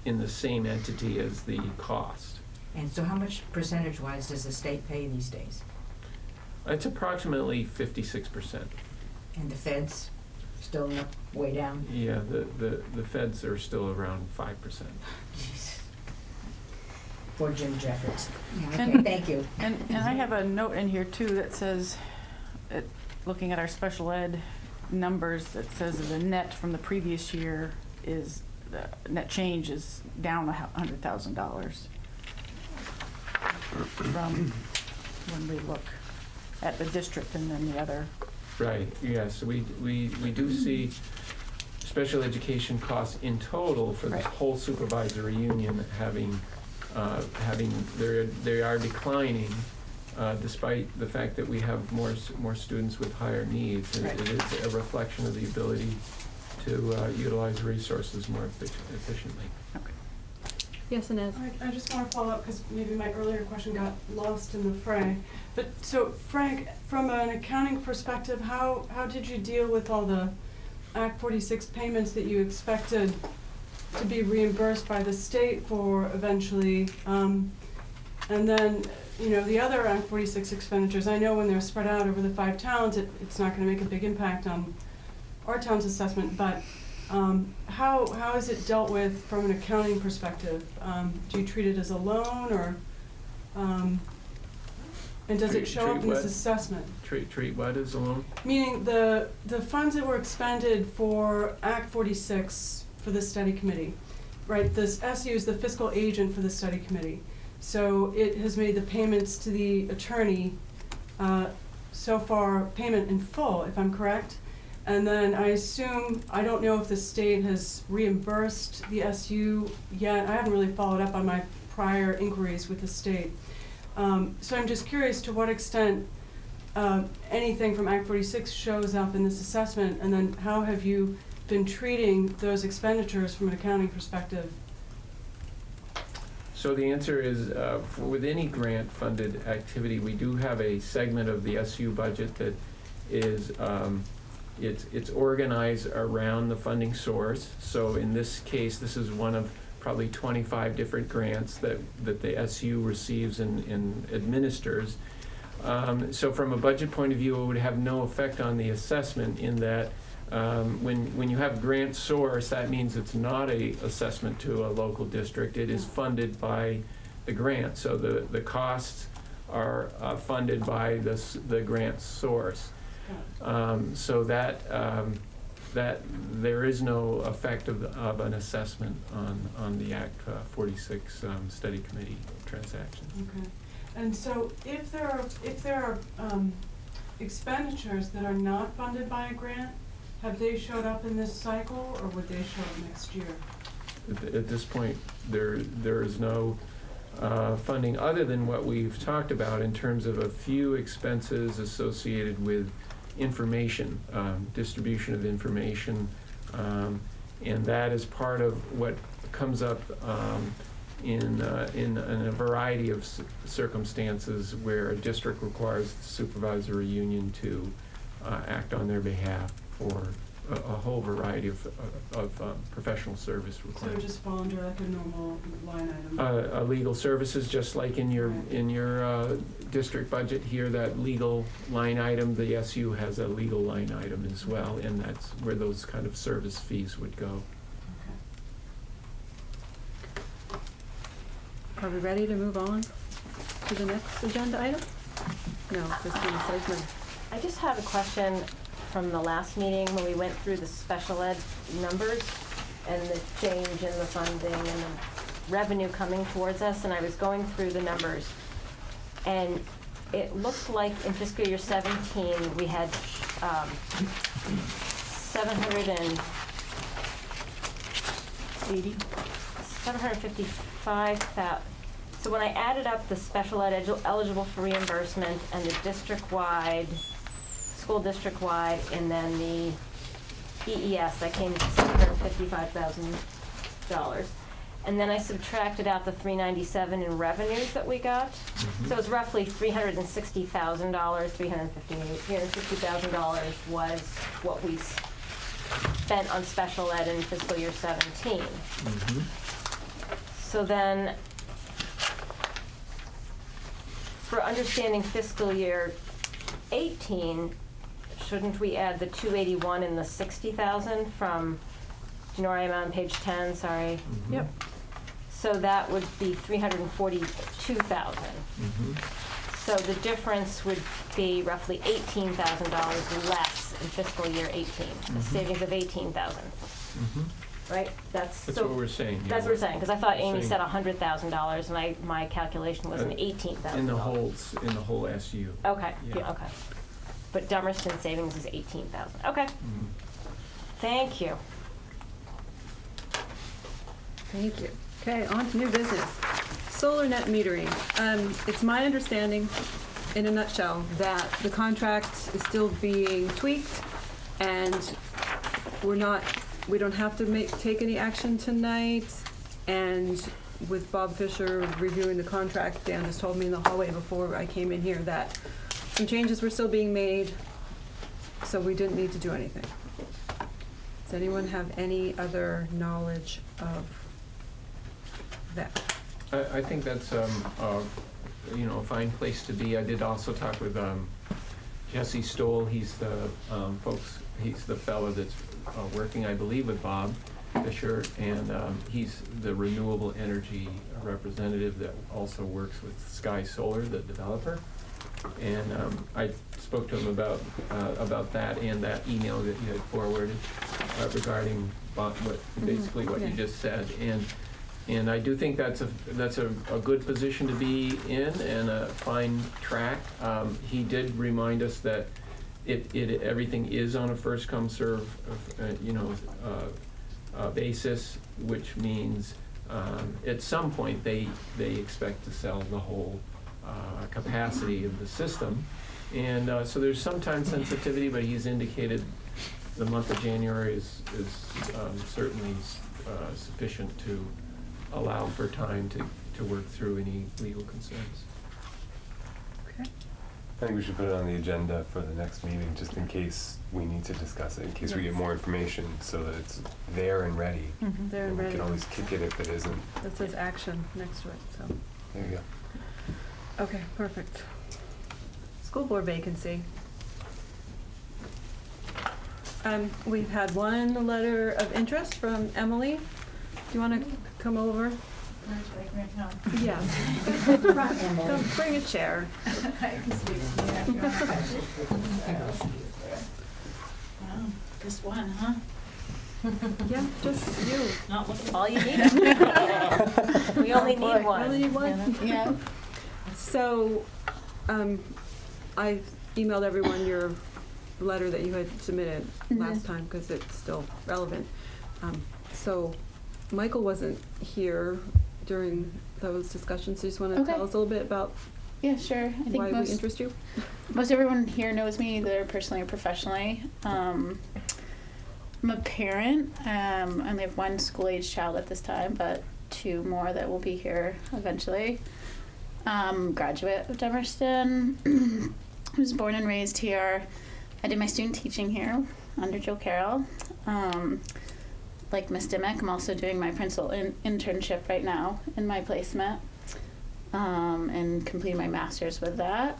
in the same entity as the cost. And so how much percentage-wise does the state pay these days? It's approximately 56%. And the feds still way down? Yeah, the feds are still around 5%. Jeez. Poor Jim Jeffords. Yeah, okay, And- thank you. And I have a note in here too that says, looking at our special ed numbers, that says that the net from the previous year is, the net change is down $100,000 from when we look at the district and then the other. Right, yes, we do see special education costs in total for the Right. whole supervisory union they are declining, despite the fact that we have more students with higher needs. Right. It is a reflection of the ability to utilize resources more efficiently. Yes, Inez? I just want to follow up because maybe my earlier question got lost in the fray. But so Frank, from an accounting perspective, how did you deal with all the Act 46 payments that you expected to be reimbursed by the state for eventually? And then, the other Act 46 expenditures, I know when they're spread out over the 5 towns, it's not going to make a big impact on our town's assessment, but how is it dealt with from an accounting perspective? Do you treat it as a loan, or and does it show up in this assessment? Treat what as a loan? Meaning the funds that were expended for Act 46 for the study committee, right? This SU is the fiscal agent for the study committee, so it has made the payments to the attorney so far payment in full, if I'm correct. And then I assume, I don't know if the state has reimbursed the SU yet. I haven't really followed up on my prior inquiries with the state. So I'm just curious to what extent anything from Act 46 shows up in this assessment, and then how have you been treating those expenditures from an accounting perspective? So the answer is, with any grant-funded activity, we do have a segment of the SU budget that is it's organized around the funding source. So in this case, this is one of probably 25 different grants that the SU receives and administers. So from a budget point of view, it would have no effect on the assessment, in that when you have grant source, that means it's not a assessment to a local district. It is funded by the grant. So the costs are funded by the grant source. So that that there is no effect of an assessment on the Act 46 study committee transactions. Okay. And so if there are expenditures that are not funded by a grant, have they showed up in this cycle, or would they show up next year? At this point, there is no funding other than what we've talked about in terms of a few expenses associated with information, distribution of information, and that is part of what comes up in a variety of circumstances where a district requires the supervisory union to act on their behalf for a whole variety of professional service So it would requirements. just fall under like a normal line item? Legal services, just like in your district budget here, that legal line item, the SU has a legal line item as well, and that's where those kind of service fees would go. Are we ready to move on to the next agenda item? No, Christina says no. I just have a question from the last meeting when we went through the special ed numbers and the change in the funding and the revenue coming towards us, and I was going through the numbers. And it looked like in fiscal year 17, we had 755,000. So when I added up the special ed eligible for reimbursement and the district-wide, school district-wide, and then the EES, that came to $755,000. And then I subtracted out the $397 in revenues that we got. So it was roughly $360,000, $360,000 was what we spent on special ed in fiscal year 17. So then, for understanding fiscal year 18, shouldn't we add the 281 and the 60,000 from, do you know where I am on page 10, sorry? Yep. So that would be 342,000. So the difference would be roughly $18,000 less in fiscal year 18, a savings of 18,000, right? That's That's so- what we're saying. yeah. That's what we're saying, because I thought Amy Saying- said $100,000, and my calculation was an $18,000. In the whole SU. Okay, Yeah. yeah, okay. But Dummerston savings is 18,000. Okay, thank you. Thank you. Okay, on to new business. Solar net metering. It's my understanding, in a nutshell, that the contract is still being tweaked, and we don't have to take any action tonight. And with Bob Fisher reviewing the contract, Dan just told me in the hallway before I came in here that some changes were still being made, so we didn't need to do anything. Does anyone have any other knowledge of that? I think that's a fine place to be. I did also talk with Jesse Stoll. He's the fellow that's working, I believe, with Bob Fisher, and he's the renewable energy representative that also works with Sky Solar, the developer. And I spoke to him about that and that email that you had forwarded regarding basically what you just said. And I do think that's a good position to be in and a fine track. He did remind us that everything is on a first come serve basis, which means at some point they expect to sell the whole capacity of the system. And so there's some time sensitivity, but he's indicated the month of January is certainly sufficient to allow for time to work through any legal concerns. Okay. I think we should put it on the agenda for the next meeting, just in case we need to discuss it, in case we get more information, so that it's there and ready. There and We ready. can always kick it if it isn't. That says action next to it, so. There you go. Okay, perfect. School board vacancy. We've had one letter of interest from Emily. Do you want to come over? Yeah. Come, bring a chair. Guess Just one, huh? Yeah, just you. Not looking. All you need. We only need one. Only need one? you know? Yeah. So, I emailed everyone your letter that you had submitted last time because it's still relevant. So, Michael wasn't here during those discussions. So you just want to Okay. tell us a little bit about Yeah, sure. I think why we most interest you? everyone here knows me either personally or professionally. I'm a parent. I only have one school-age child at this time, but 2 more that will be here eventually. Graduate of Dummerston. Was born and raised here. I did my student teaching here under Joe Carroll. Like Miss Dimmick, I'm also doing my principal internship right now in my placement, and completing my master's with that.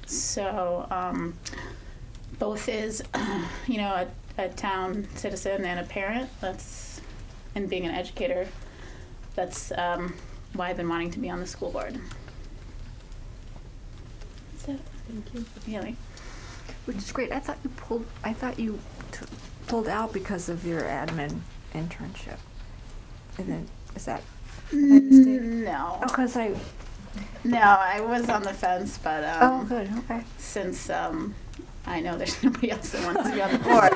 So both is, you know, a town citizen and a parent. And being an educator. That's why I've been wanting to be on the school board. That's it. Thank you. Haley. Which is great. I thought you pulled out because of your admin internship. And then, is that a mistake? No. Oh, because I. No, I was on the fence, but Oh, good. Okay. since I know there's nobody else that wants to be on the board,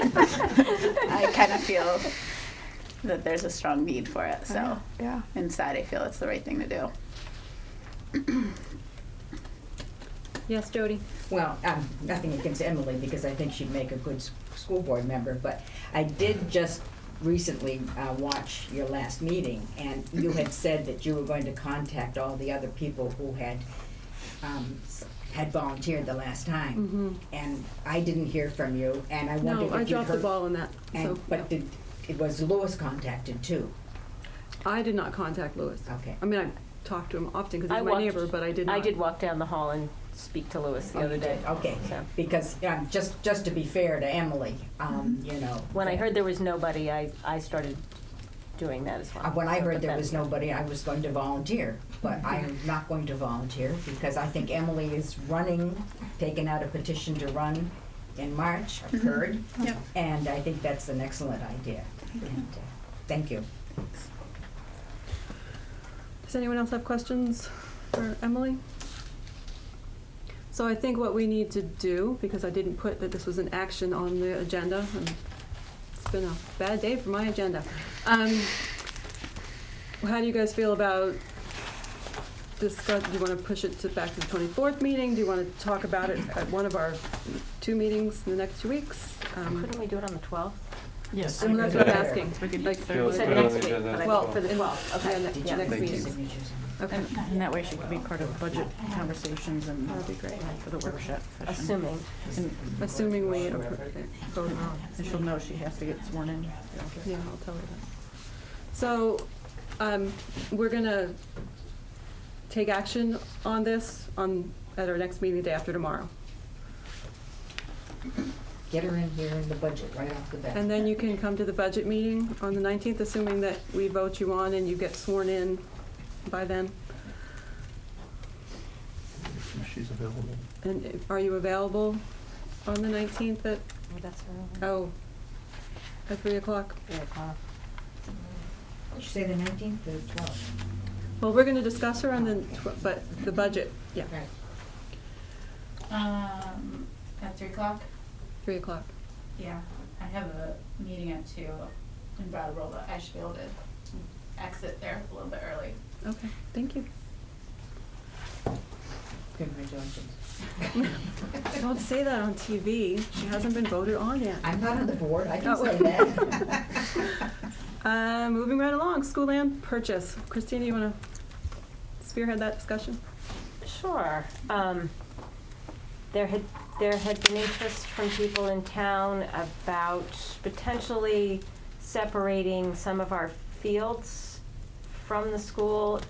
I kind of feel that there's a strong need for it. So Yeah. inside, I feel it's the right thing to do. Yes, Jody? Well, nothing against Emily, because I think she'd make a good school board member, but I did just recently watch your last meeting, and you had said that you were going to contact all the other people who had volunteered the last time. Mm-hmm. And I didn't hear from you, and I wondered if No, I you'd dropped the heard. ball on that. So, But yeah. it was Lewis contacted too. I did not contact Lewis. Okay. I mean, I talk to him often because I he's my walked- neighbor, but I did not. I did walk down the hall and speak to Lewis the Oh, other you day. did? Okay, So, because just to be fair to Emily, you know. when I heard there was nobody, I started doing that as well. When I So, heard but there then- was nobody, I was going to volunteer, but I am not going to volunteer because I think Emily is taking out a petition to run in March, I've heard. Yep. And I think that's an excellent idea. And, thank you. Does anyone else have questions for Emily? So I think what we need to do, because I didn't put that this was an action on the agenda, and it's been a bad day for my agenda. How do you guys feel about discuss, do you want to push it back to the 24th meeting? Do you want to talk about it at one of our 2 meetings in the next 2 weeks? Couldn't we do it on the 12th? Yes. Well, that's what I'm asking. We could Like, do You Thursday. said put it on next the week, agenda but as I well. thought for the 12th. Okay. Yeah, Did you next make meeting. signatures? Okay. And that way she could be part of budget conversations and That'd be great. for the workshop session. Assuming. Assuming we vote on. And she'll know she has to get sworn in. Yeah, I'll tell her that. So, we're gonna take action on this at our next meeting, the day after tomorrow. Get her in here in the budget right off the bat. And then you can come to the budget meeting on the 19th, assuming that we vote you on and you get sworn in by then. If she's available. And are you available on the 19th at, Oh, that's early. at 3 o'clock? 3 o'clock. Did you say the 19th or 12th? Well, we're gonna discuss her on but the budget, yeah, At 3 o'clock? 3 o'clock. Yeah, I have a meeting at 2 in Brattleboro, but I should be able to exit there a little bit early. Okay, thank you. Congratulations. Don't say that on TV. She hasn't been voted on yet. I'm not on the board, I can Oh. say that. Moving right along, school land purchase. Christina, you want to spearhead that discussion? Sure. There had been interest from people in town about potentially separating some of our fields from the school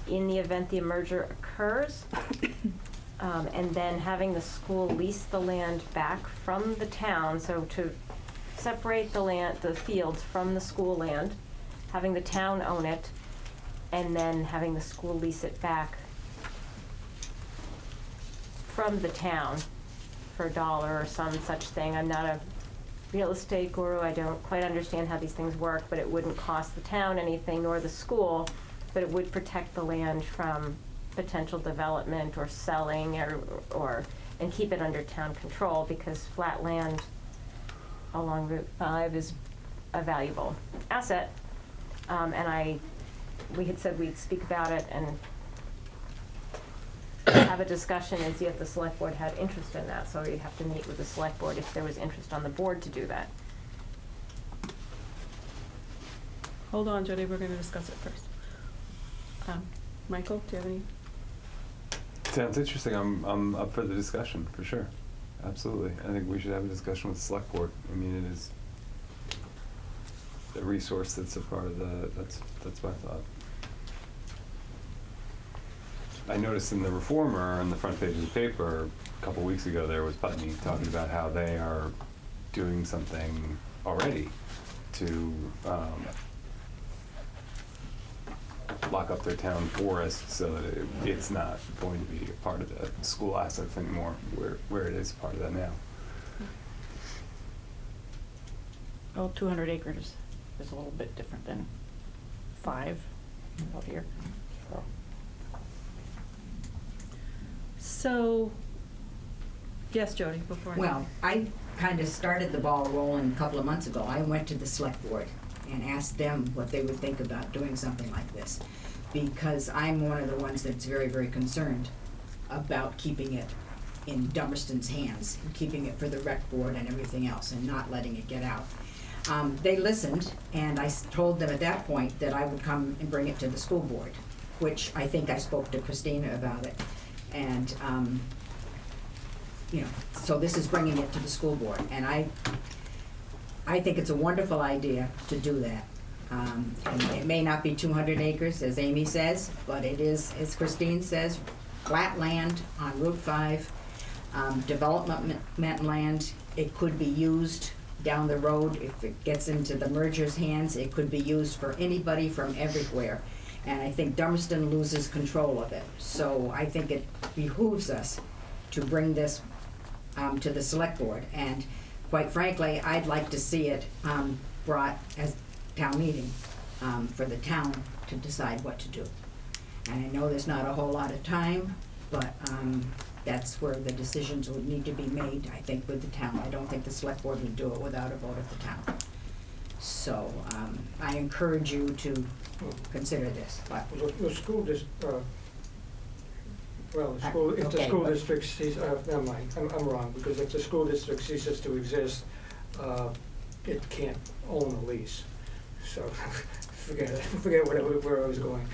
in the event the merger occurs, and then having the school lease the land back from the town, so to separate the fields from the school land, having the town own it, and then having the school lease it back from the town for $1 or some such thing. I'm not a real estate guru, I don't quite understand how these things work, but it wouldn't cost the town anything nor the school, but it would protect the land from potential development or selling or and keep it under town control, because flat land along Route 5 is a valuable asset. We had said we'd speak about it and have a discussion and see if the select board had interest in that. So we'd have to meet with the select board if there was interest on the board to do that. Hold on, Jody, we're gonna discuss it first. Michael, do you have any? Sounds interesting. I'm up for the discussion, for sure. Absolutely. I think we should have a discussion with the select board. I mean, it is a resource that's a part of that's my thought. I noticed in the Reformer, on the front page of the paper, a couple weeks ago, there was Putney talking about how they are doing something already to lock up their town forests so that it's not going to be a part of the school assets anymore, where it is part of that now. Well, 200 acres is a little bit different than 5 out here. So, yes, Jody, before I. Well, I kind of started the ball rolling a couple of months ago. I went to the select board and asked them what they would think about doing something like this, because I'm one of the ones that's very, very concerned about keeping it in Dummerston's hands, and keeping it for the rec board and everything else, and not letting it get out. They listened, and I told them at that point that I would come and bring it to the school board, which I think I spoke to Christina about it. And, so this is bringing it to the school board, and I think it's a wonderful idea to do that. And it may not be 200 acres, as Amy says, but it is, as Christine says, flat land on Route 5, development land. It could be used down the road. If it gets into the merger's hands, it could be used for anybody from everywhere. And I think Dummerston loses control of it. So I think it behooves us to bring this to the select board. And quite frankly, I'd like to see it brought as town meeting for the town to decide what to do. And I know there's not a whole lot of time, but that's where the decisions would need to be made, I think, with the town. I don't think the select board would do it without a vote of the town. So I encourage you to consider this. The school district, if the Okay, school but- district ceases, never mind, I'm wrong, because if the school district ceases to exist, it can't own a lease. So forget where I was going.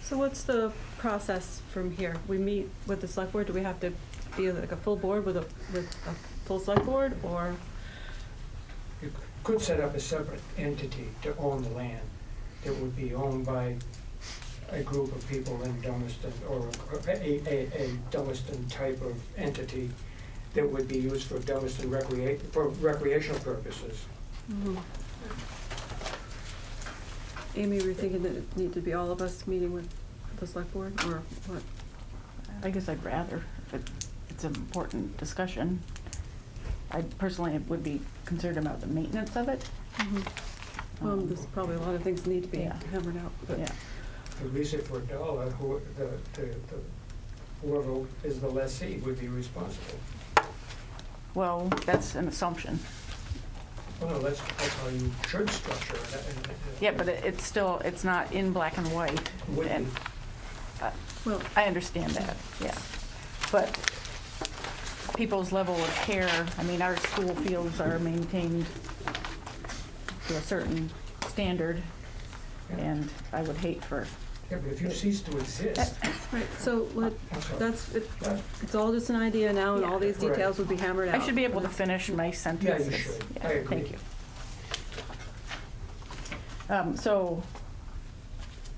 So what's the process from here? We meet with the select board, do we have to be like a full board with a full select board, or? You could set up a separate entity to own the land that would be owned by a group of people in Dummerston, or a Dummerston type of entity that would be used for Dummerston for recreational purposes. Mhm. Amy, were you thinking that it need to be all of us meeting with the select board, or what? I guess I'd rather, if it's an important discussion. I personally would be concerned about the maintenance of it. Well, there's probably a lot of things that need to be Yeah. hammered out, but. Yeah. To lease it for $1, whoever is the lessee would be responsible. Well, that's an assumption. Well, no, that's how you should structure it. Yeah, but it's still, it's not in black and white. Would be. And Well, I understand that, yeah. But people's level of care, I mean, our school fields are maintained to a certain standard, and I would hate for, Yeah, but if you cease to exist, right, so I'm sorry. it's all just an idea now, and all these Right. details would be hammered out. I should be able to finish my sentence. Yeah, you should. Yeah, I agree. Thank you. So,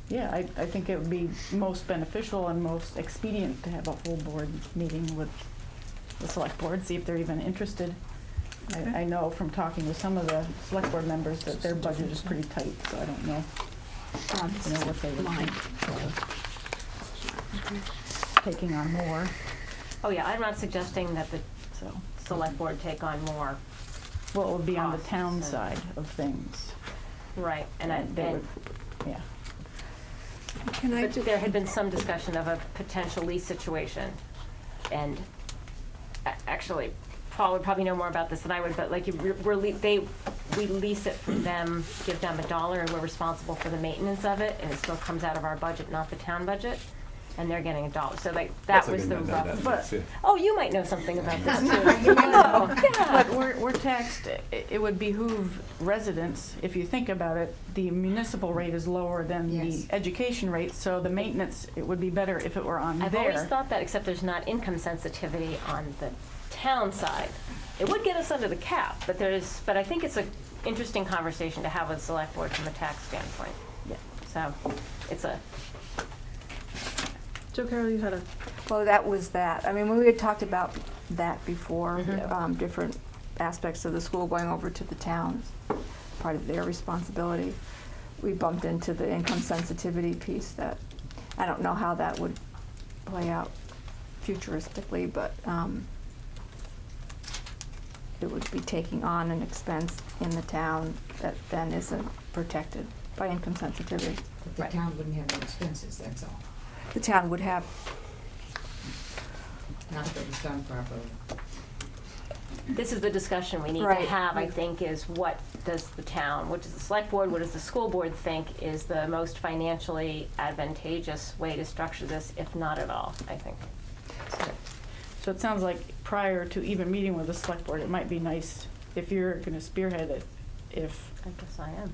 yeah, I think it would be most beneficial and most expedient to have a full board meeting with the select board, see if they're even interested. Okay. I know from talking with some of the select board members that their budget is pretty tight, so I don't know, what they would think. Taking on more, Oh, yeah, I'm not suggesting that the so. select board take on more. Well, it would be on the costs town and- side of things. Right, and They would, yeah. Can I but just, there had been some discussion of a potential lease situation, and actually, Paul would probably know more about this than I would, but like, we lease it from them, give them $1, and we're responsible for the maintenance of it, and it still comes out of our budget, not the town budget, and they're getting $1. So like, that That's like was a the no-no, rough. that makes it- Oh, you might know something about this too. You might know. Oh, yeah. But we're taxed, it would behoove residents, if you think about it, the municipal rate is lower than Yes. the education rate, so the maintenance, it would be better if it were on there. I've always thought that, except there's not income sensitivity on the town side. It would get us under the cap, but I think it's an interesting conversation to have with the select board from a tax standpoint. Yeah. So, it's a, Joe Carroll, you had a, well, that was that. I mean, we had talked about that before, Mhm. different aspects of the school going over to the towns, part of their responsibility. We bumped into the income sensitivity piece that, I don't know how that would play out futuristically, but it would be taking on an expense in the town that then isn't protected by income sensitivity. But the town wouldn't have no expenses, that's all. The town would have, Not if it was done properly. this is the discussion we need to Right. have, I think, is what does the town, what does the select board, what does the school board think is the most financially advantageous way to structure this, if not at all, I think. So it sounds like prior to even meeting with the select board, it might be nice, if you're gonna spearhead it, if, I guess I am.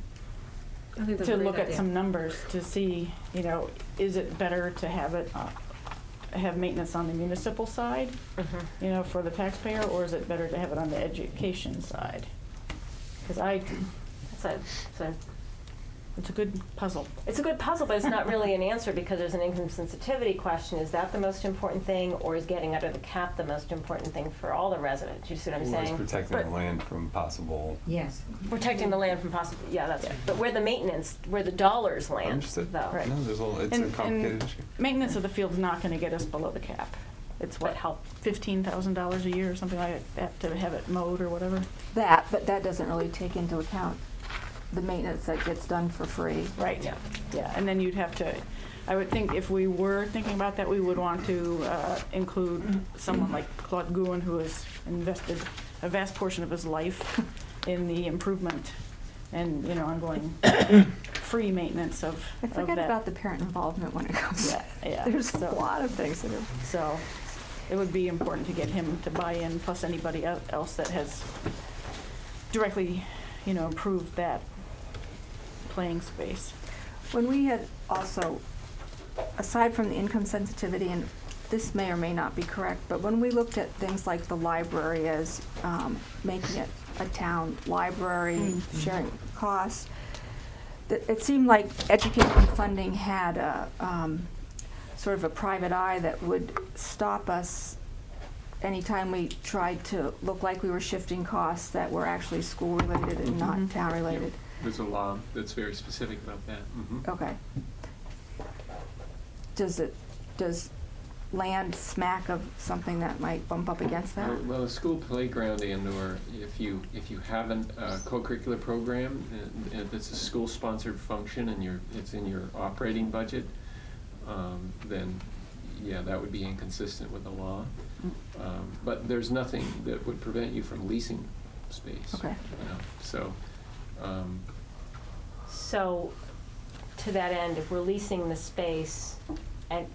I think that's to a great look at idea. some numbers to see, is it better to have it, have maintenance on the municipal side, Mhm. for the taxpayer, or is it better to have it on the education side? Because it's a good puzzle. It's a good puzzle, but it's not really an answer because there's an income sensitivity question. Is that the most important thing, or is getting under the cap the most important thing for all the residents? You see what I'm Or is saying? protecting But- the land from possible. Yes. Protecting the land from possible, yeah, that's, but where the maintenance, where the dollars land, Understood. though. Right. No, it's a And- complicated issue. Maintenance of the field's not gonna get us below the cap. It's what, help, $15,000 a year or something like that to have it mowed or whatever? but that doesn't really take into account the maintenance that gets done for free. Right, Yeah. yeah, and then you'd have to, I would think if we were thinking about that, we would want to include someone like Claude Gouen, who has invested a vast portion of his life in the improvement and, ongoing free maintenance of I forget that. about the parent involvement when it comes. Yeah, There's so- a lot of things that are. So it would be important to get him to buy in, plus anybody else that has directly, improved that playing space. When we had also, aside from the income sensitivity, and this may or may not be correct, but when we looked at things like the library as making it a town library, sharing costs, it seemed like education funding had a sort of a private eye that would stop us anytime we tried to look like we were shifting costs that were actually school-related and not Mhm. town-related. There's a law that's very specific about that. Okay. Does land smack of something that might bump up against that? Well, a school playground and/or if you have a co-curricular program and it's a school-sponsored function and it's in your operating budget, then yeah, that would be inconsistent with the law. But there's nothing that would prevent you from leasing space. Okay. So. So, to that end, if we're leasing the space and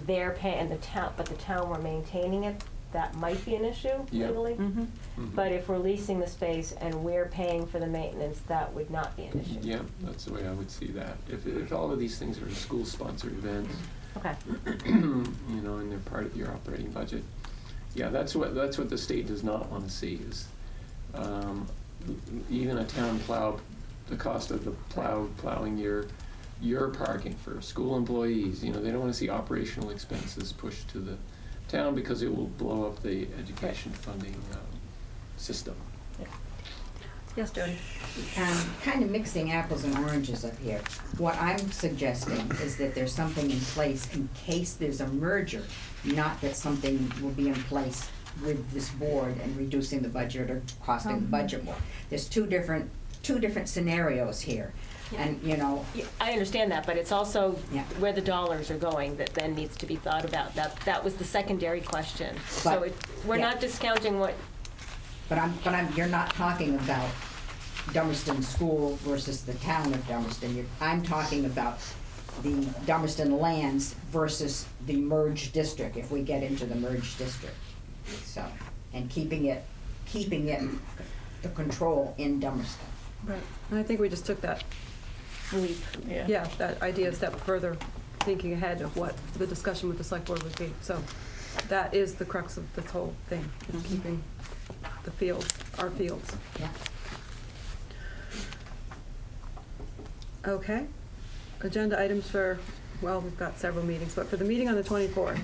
they're paying, but the town were maintaining it, that might be an issue Yeah. legally. Mm-hmm. But if we're leasing the space and we're paying for the maintenance, that would not be an issue. Yeah, that's the way I would see that. If all of these things are school-sponsored events, Okay. and they're part of your operating budget, yeah, that's what the state does not want to see is even a town plow, the cost of the plowing your parking for school employees. They don't want to see operational expenses pushed to the town because it will blow up the education funding system. Yes, Jody? Kind of mixing apples and oranges up here. What I'm suggesting is that there's something in place in case there's a merger, not that something will be in place with this board and reducing the budget or costing the budget more. There's two different scenarios here. And, you know, Yeah, I understand that, but it's also Yeah. where the dollars are going that then needs to be thought about. That was the secondary question. So But- we're yeah. not discounting what, you're not talking about Dummerston School versus the town of Dummerston. I'm talking about the Dummerston lands versus the merged district, if we get into the merged district. So, and keeping it, the control in Dummerston. Right. And I think we just took that, leap, yeah, that idea a step further, thinking ahead of what the discussion with the select board would be. So that is the crux of this whole thing, is keeping the fields, our fields. Yeah. Okay. Agenda items for, well, we've got several meetings, but for the meeting on the 24th.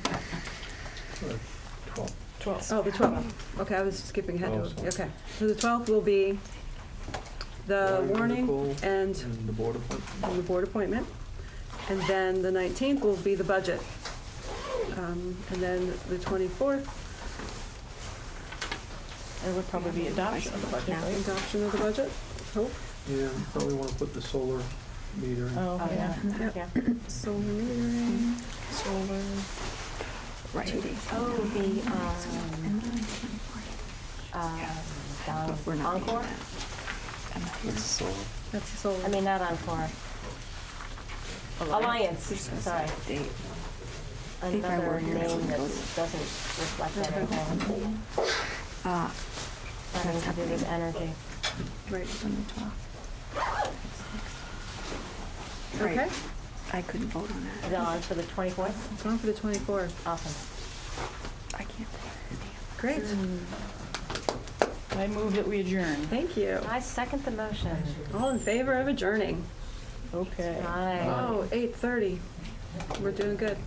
12. Oh, the 12th. Okay, I was skipping ahead to Oh, it. sorry. Okay. So the 12th will be the warning article and And the board appointment. the board appointment. And then the 19th will be the budget. And then the 24th, It would probably be adoption of the budget, right? adoption of the budget. Hope. Yeah, probably want to put the solar meter in. Oh, yeah. Yep. Yeah. Solar metering. Solar. Right. 2 days. oh, the, But we're not doing Encore? that. That's solar. That's the solar. I mean, not Encore. Alliance, sorry. Date. Another were here, I name wouldn't that go doesn't reflect anything. Uh, Nothing to do with energy. Right. on the 12th. Okay. Right. I couldn't vote on Is that. it on for the 24th? It's on for the 24th. Awesome. I can't. Great. I move that we adjourn. Thank you. I second the motion. All in favor of adjourning? Okay. Aye. Oh, 8:30. We're doing good.